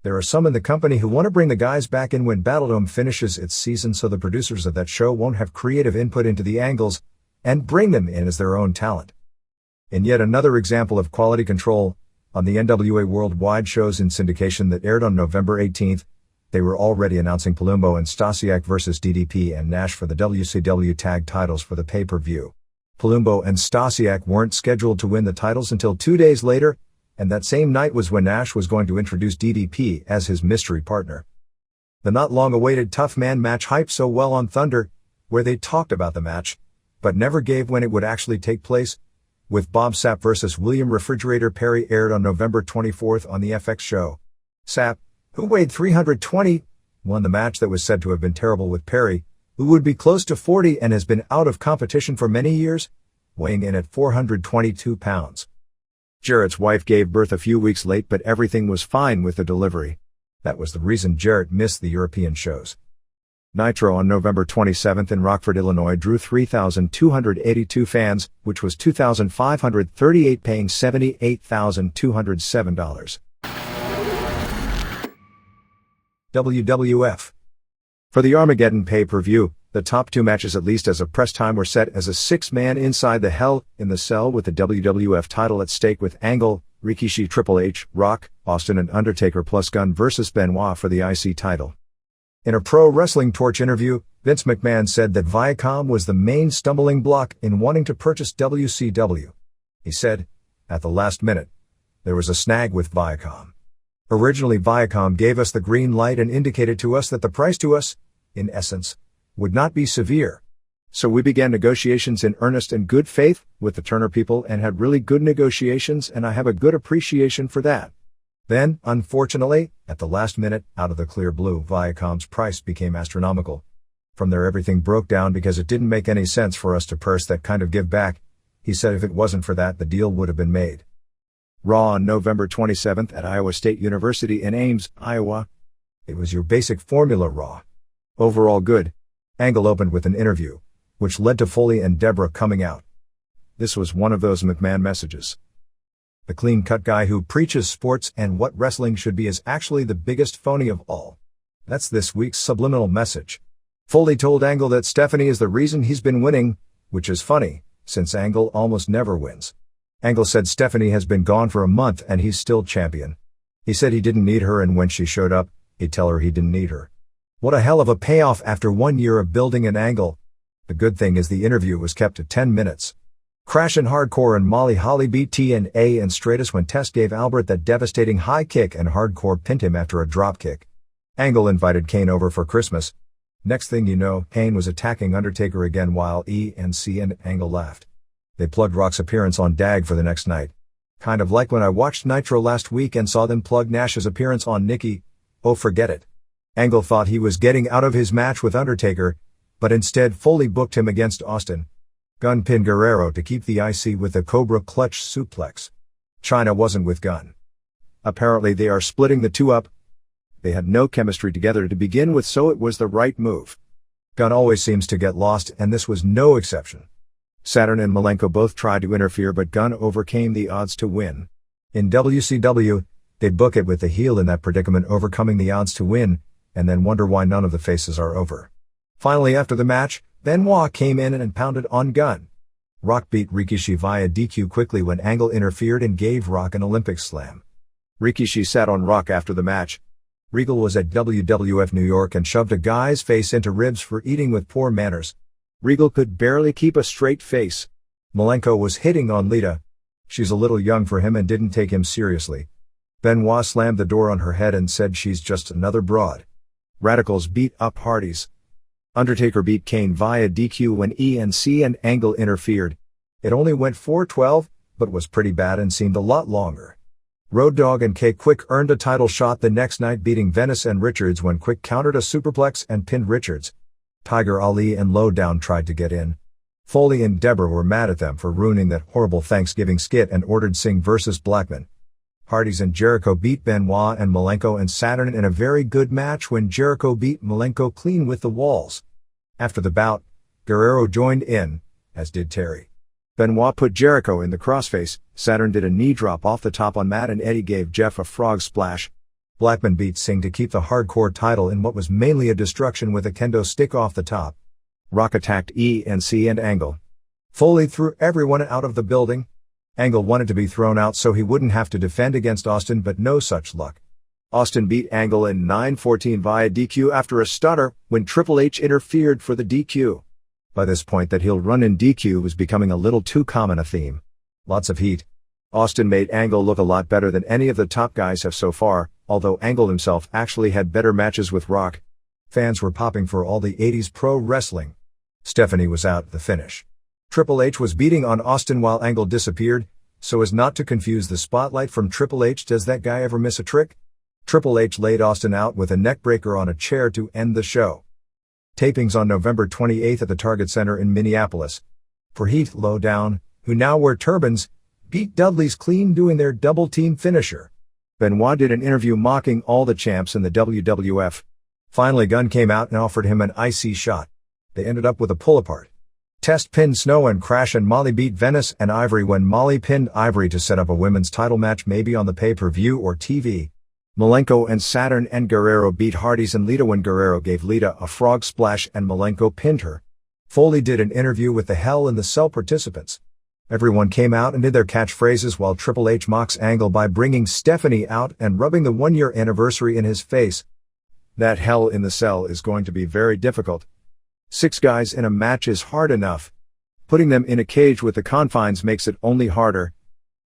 There are some in the company who want to bring the guys back in when Battledome finishes its season, so the producers of that show won't have creative input into the angles and bring them in as their own talent. In yet another example of quality control, on the NWA Worldwide shows in syndication that aired on November 18th, they were already announcing Palumbo and Stasiak vs. DDP and Nash for the WCW tag titles for the pay-per-view. Palumbo and Stasiak weren't scheduled to win the titles until 2 days later, and that same night was when Nash was going to introduce DDP as his mystery partner. The not long-awaited Tough Man match hyped so well on Thunder, where they talked about the match, but never gave when it would actually take place, with Bob Sapp vs. William Refrigerator Perry aired on November 24th on the FX show. Sapp, who weighed 320, won the match that was said to have been terrible with Perry, who would be close to 40 and has been out of competition for many years, weighing in at 422 pounds. Jarrett's wife gave birth a few weeks late, but everything was fine with the delivery. That was the reason Jarrett missed the European shows. Nitro on November 27th in Rockford, Illinois drew 3,282 fans, which was 2,538 paying $78,207. WWF. For the Armageddon pay-per-view, The top 2 matches, at least as of press time, were set as a 6-man Inside the Hell in the Cell with the WWF title at stake, with Angle, Rikishi, Triple H, Rock, Austin and Undertaker plus Gunn versus Benoit for the IC title. In a Pro Wrestling Torch interview, Vince McMahon said that Viacom was the main stumbling block in wanting to purchase WCW. He said, "At the last minute, there was a snag with Viacom. Originally Viacom gave us the green light and indicated to us that the price to us, in essence, would not be severe. So we began negotiations in earnest and good faith with the Turner people and had really good negotiations, and I have a good appreciation for that. Then, unfortunately, at the last minute, out of the clear blue, Viacom's price became astronomical. From there everything broke down because it didn't make any sense for us to purse that kind of give back." He said if it wasn't for that, the deal would have been made. Raw on November 27th at Iowa State University in Ames, Iowa. It was your basic formula Raw. Overall good. Angle opened with an interview, which led to Foley and Deborah coming out. This was one of those McMahon messages. The clean-cut guy who preaches sports and what wrestling should be is actually the biggest phony of all. That's this week's subliminal message. Foley told Angle that Stephanie is the reason he's been winning, which is funny, since Angle almost never wins. Angle said Stephanie has been gone for a month and he's still champion. He said he didn't need her, and when she showed up, he'd tell her he didn't need her. What a hell of a payoff after 1 year of building an Angle. The good thing is the interview was kept to 10 minutes. Crash and Hardcore and Molly Holly beat TNA and Stratus when Test gave Albert that devastating high kick and Hardcore pinned him after a drop kick. Angle invited Kane over for Christmas. Next thing you know, Kane was attacking Undertaker again while ENC and Angle laughed. They plugged Rock's appearance on DAG for the next night. Kind of like when I watched Nitro last week and saw them plug Nash's appearance on Nikki. Oh, forget it. Angle thought he was getting out of his match with Undertaker, but instead Foley booked him against Austin. Gunn pinned Guerrero to keep the IC with the Cobra Clutch suplex. Chyna wasn't with Gunn. Apparently they are splitting the two up. They had no chemistry together to begin with, so it was the right move. Gunn always seems to get lost, and this was no exception. Saturn and Malenko both tried to interfere, but Gunn overcame the odds to win. In WCW, they'd book it with the heel in that predicament overcoming the odds to win, and then wonder why none of the faces are over. Finally, after the match, Benoit came in and pounded on Gunn. Rock beat Rikishi via DQ quickly when Angle interfered and gave Rock an Olympic slam. Rikishi sat on Rock after the match. Regal was at WWF New York and shoved a guy's face into ribs for eating with poor manners. Regal could barely keep a straight face. Malenko was hitting on Lita. She's a little young for him and didn't take him seriously. Benoit slammed the door on her head and said she's just another broad. Radicals beat up Hardys. Undertaker beat Kane via DQ when ENC and Angle interfered. It only went 4-12, but was pretty bad and seemed a lot longer. Road Dogg and Quick earned a title shot the next night, beating Venice and Richards when Quick countered a superplex and pinned Richards. Tiger Ali and Lowdown tried to get in. Foley and Deborah were mad at them for ruining that horrible Thanksgiving skit and ordered Singh vs. Blackman. Hardys and Jericho beat Benoit and Malenko and Saturn in a very good match when Jericho beat Malenko clean with the walls. After the bout, Guerrero joined in, as did Terry. Benoit put Jericho in the crossface, Saturn did a knee drop off the top on Matt, and Eddie gave Jeff a frog splash. Blackman beat Singh to keep the Hardcore title in what was mainly a destruction with a kendo stick off the top. Rock attacked ENC and Angle. Foley threw everyone out of the building. Angle wanted to be thrown out so he wouldn't have to defend against Austin, but no such luck. Austin beat Angle in 9-14 via DQ after a stutter when Triple H interfered for the DQ. By this point, that heel run in DQ was becoming a little too common a theme. Lots of heat. Austin made Angle look a lot better than any of the top guys have so far, although Angle himself actually had better matches with Rock. Fans were popping for all the 80s pro wrestling. Stephanie was out at the finish. Triple H was beating on Austin while Angle disappeared, so as not to confuse the spotlight from Triple H. Does that guy ever miss a trick? Triple H laid Austin out with a neckbreaker on a chair to end the show. Tapings on November 28th at the Target Center in Minneapolis. For Heat, Lowdown, who now wear turbans, beat Dudley's clean doing their double-team finisher. Benoit did an interview mocking all the champs in the WWF. Finally, Gunn came out and offered him an IC shot. They ended up with a pull-apart. Test pinned Snow and Crash, and Molly beat Venice and Ivory when Molly pinned Ivory to set up a women's title match, maybe on the pay-per-view or TV. Malenko and Saturn and Guerrero beat Hardys and Lita when Guerrero gave Lita a frog splash and Malenko pinned her. Foley did an interview with the Hell in the Cell participants. Everyone came out and did their catchphrases while Triple H mocks Angle by bringing Stephanie out and rubbing the 1-year anniversary in his face. That Hell in the Cell is going to be very difficult. 6 guys in a match is hard enough. Putting them in a cage with the confines makes it only harder.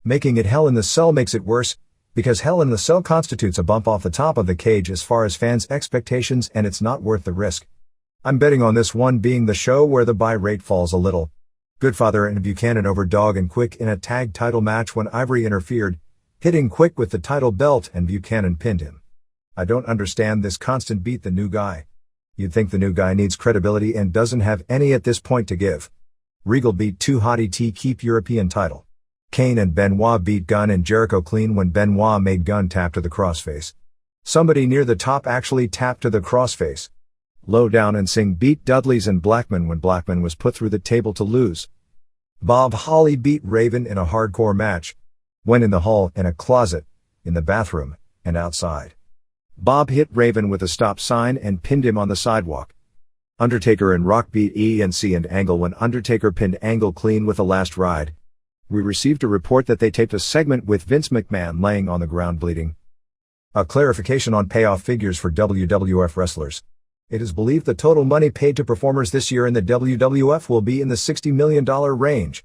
Making it Hell in the Cell makes it worse, because Hell in the Cell constitutes a bump off the top of the cage as far as fans' expectations, and it's not worth the risk. I'm betting on this one being the show where the buy rate falls a little. Goodfather and Buchanan over Dog and Quick in a tag title match when Ivory interfered, hitting Quick with the title belt and Buchanan pinned him. I don't understand this constant beat the new guy. You'd think the new guy needs credibility and doesn't have any at this point to give. Regal beat 2 Hottie T keep European title. Kane and Benoit beat Gunn and Jericho clean when Benoit made Gunn tap to the crossface. Somebody near the top actually tapped to the crossface. Lowdown and Singh beat Dudleys and Blackman when Blackman was put through the table to lose. Bob Holly beat Raven in a hardcore match. Went in the hall, in a closet, in the bathroom, and outside. Bob hit Raven with a stop sign and pinned him on the sidewalk. Undertaker and Rock beat ENC and Angle when Undertaker pinned Angle clean with a last ride. We received a report that they taped a segment with Vince McMahon laying on the ground bleeding. A clarification on payoff figures for WWF wrestlers. It is believed the total money paid to performers this year in the WWF will be in the $60 million range,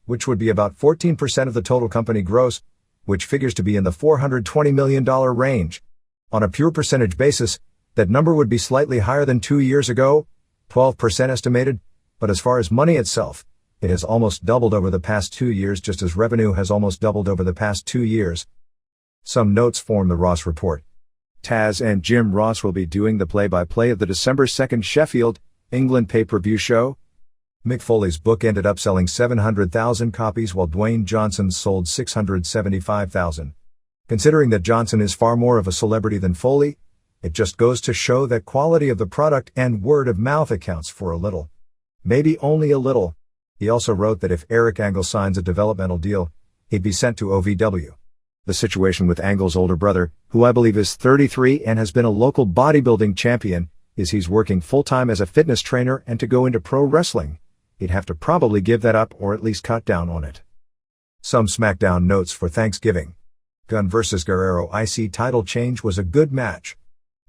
which would be about 14% of the total company gross, which figures to be in the $420 million range. On a pure percentage basis, that number would be slightly higher than 2 years ago, 12% estimated, but as far as money itself, it has almost doubled over the past 2 years just as revenue has almost doubled over the past 2 years. Some notes form the Ross report. Taz and Jim Ross will be doing the play-by-play of the December 2nd Sheffield, England pay-per-view show. Mick Foley's book ended up selling 700,000 copies while Dwayne Johnson's sold 675,000. Considering that Johnson is far more of a celebrity than Foley, it just goes to show that quality of the product and word of mouth accounts for a little. Maybe only a little. He also wrote that if Eric Angle signs a developmental deal, he'd be sent to OVW. The situation with Angle's older brother, who I believe is 33 and has been a local bodybuilding champion, is he's working full-time as a fitness trainer and to go into pro wrestling. He'd have to probably give that up or at least cut down on it. Some SmackDown notes for Thanksgiving. Gunn vs. Guerrero IC title change was a good match.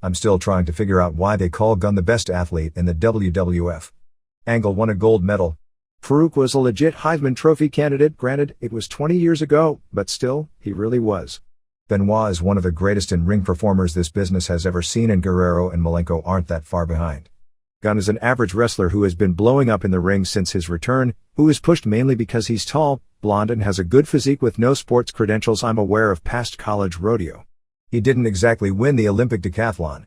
I'm still trying to figure out why they call Gunn the best athlete in the WWF. Angle won a gold medal. Farouk was a legit Heisman Trophy candidate, granted, it was 20 years ago, but still, he really was. Benoit is one of the greatest in-ring performers this business has ever seen, and Guerrero and Malenko aren't that far behind. Gunn is an average wrestler who has been blowing up in the ring since his return, who is pushed mainly because he's tall, blonde and has a good physique with no sports credentials I'm aware of past college rodeo. He didn't exactly win the Olympic decathlon.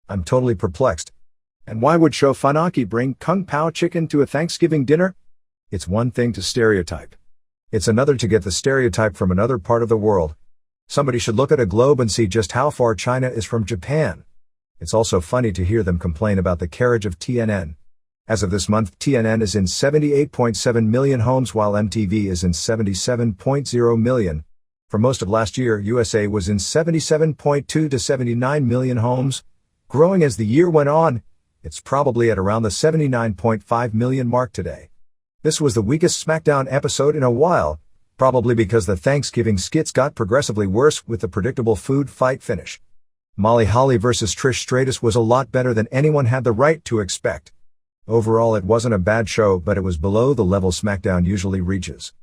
I'm totally perplexed. And why would Sho Funaki bring Kung Pao chicken to a Thanksgiving dinner? It's one thing to stereotype. It's another to get the stereotype from another part of the world. Somebody should look at a globe and see just how far China is from Japan. It's also funny to hear them complain about the carriage of TNN. As of this month, TNN is in 78.7 million homes while MTV is in 77.0 million. For most of last year, USA was in 77.2 to 79 million homes. Growing as the year went on, it's probably at around the 79.5 million mark today. This was the weakest SmackDown episode in a while, probably because the Thanksgiving skits got progressively worse with the predictable food fight finish. Molly Holly vs. Trish Stratus was a lot better than anyone had the right to expect. Overall, it wasn't a bad show, but it was below the level SmackDown usually reaches.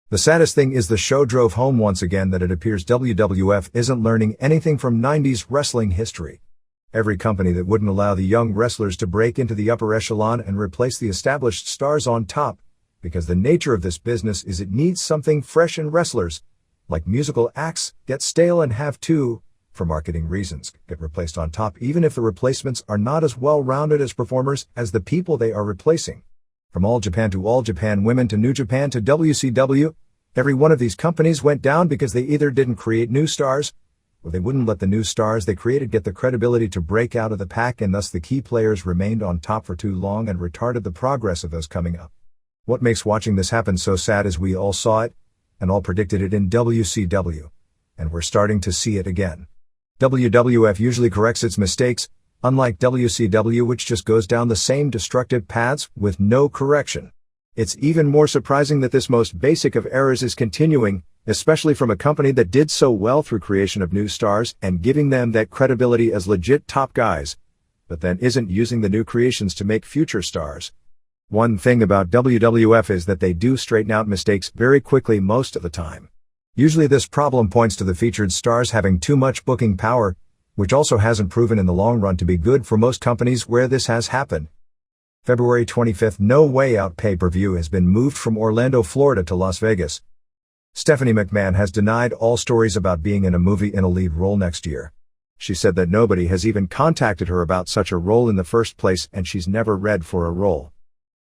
The saddest thing is the show drove home once again that it appears WWF isn't learning anything from 90s wrestling history. Every company that wouldn't allow the young wrestlers to break into the upper echelon and replace the established stars on top, because the nature of this business is it needs something fresh, and wrestlers, like musical acts, get stale and have to, for marketing reasons, get replaced on top even if the replacements are not as well-rounded as performers as the people they are replacing. From All Japan to All Japan Women to New Japan to WCW, every one of these companies went down because they either didn't create new stars, or they wouldn't let the new stars they created get the credibility to break out of the pack, and thus the key players remained on top for too long and retarded the progress of those coming up. What makes watching this happen so sad is we all saw it, and all predicted it in WCW, and we're starting to see it again. WWF usually corrects its mistakes, unlike WCW, which just goes down the same destructive paths with no correction. It's even more surprising that this most basic of errors is continuing, especially from a company that did so well through creation of new stars and giving them that credibility as legit top guys, but then isn't using the new creations to make future stars. One thing about WWF is that they do straighten out mistakes very quickly most of the time. Usually this problem points to the featured stars having too much booking power, which also hasn't proven in the long run to be good for most companies where this has happened. February 25th No Way Out pay-per-view has been moved from Orlando, Florida to Las Vegas. Stephanie McMahon has denied all stories about being in a movie in a lead role next year. She said that nobody has even contacted her about such a role in the first place and she's never read for a role.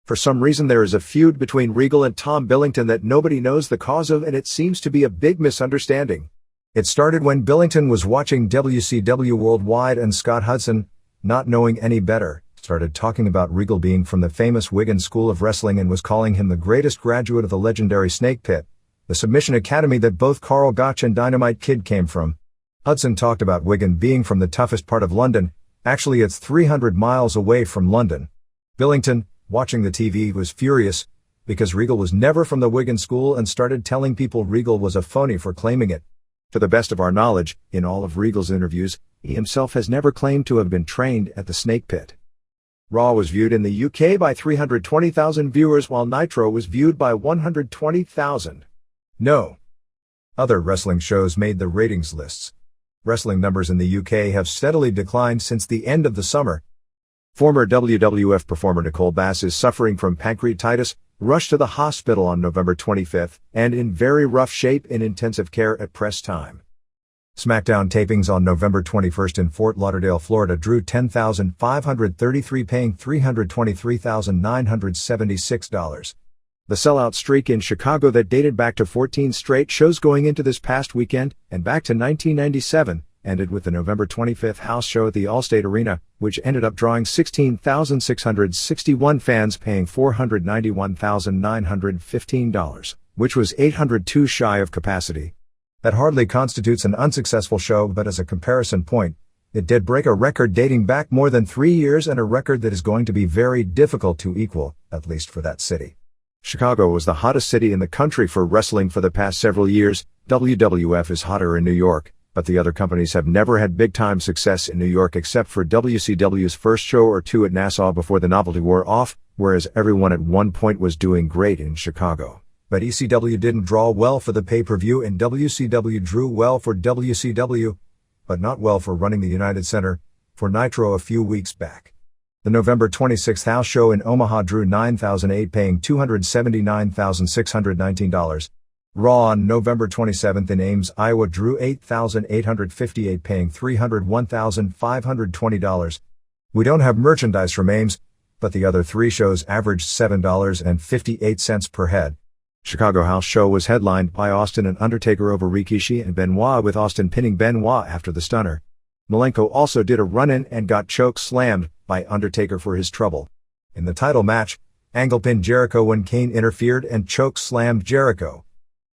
For some reason there is a feud between Regal and Tom Billington that nobody knows the cause of, and it seems to be a big misunderstanding. It started when Billington was watching WCW Worldwide and Scott Hudson, not knowing any better, started talking about Regal being from the famous Wigan School of Wrestling and was calling him the greatest graduate of the legendary Snake Pit, the Submission Academy that both Carl Gotch and Dynamite Kid came from. Hudson talked about Wigan being from the toughest part of London. Actually, it's 300 miles away from London. Billington, watching the TV, was furious because Regal was never from the Wigan School and started telling people Regal was a phony for claiming it. To the best of our knowledge, in all of Regal's interviews, he himself has never claimed to have been trained at the Snake Pit. Raw was viewed in the UK by 320,000 viewers while Nitro was viewed by 120,000. No other wrestling shows made the ratings lists. Wrestling numbers in the UK have steadily declined since the end of the summer. Former WWF performer Nicole Bass is suffering from pancreatitis, rushed to the hospital on November 25th, and in very rough shape in intensive care at press time. SmackDown tapings on November 21st in Fort Lauderdale, Florida drew 10,533, paying $323,976. The sellout streak in Chicago that dated back to 14 straight shows going into this past weekend and back to 1997 ended with the November 25th house show at the Allstate Arena, which ended up drawing 16,661 fans, paying $491,915, which was 802 shy of capacity. That hardly constitutes an unsuccessful show, but as a comparison point, it did break a record dating back more than 3 years and a record that is going to be very difficult to equal, at least for that city. Chicago was the hottest city in the country for wrestling for the past several years. WWF is hotter in New York, but the other companies have never had big-time success in New York except for WCW's first show or two at Nassau before the novelty wore off, whereas everyone at one point was doing great in Chicago. But ECW didn't draw well for the pay-per-view and WCW drew well for WCW, but not well for running the United Center for Nitro a few weeks back. The November 26th house show in Omaha drew 9,008, paying $279,619. Raw on November 27th in Ames, Iowa drew 8,858, paying $301,520. We don't have merchandise from Ames, but the other three shows averaged $7.58 per head. Chicago house show was headlined by Austin and Undertaker over Rikishi and Benoit, with Austin pinning Benoit after the stunner. Malenko also did a run-in and got choke slammed by Undertaker for his trouble. In the title match, Angle pinned Jericho when Kane interfered and choke slammed Jericho.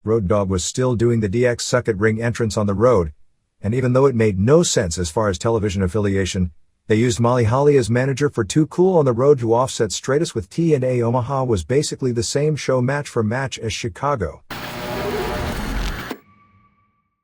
Road Dogg was still doing the DX Suck It ring entrance on the road, and even though it made no sense as far as television affiliation, they used Molly Holly as manager for Too Cool on the road to offset Stratus with TNA. Omaha was basically the same show match for match as Chicago.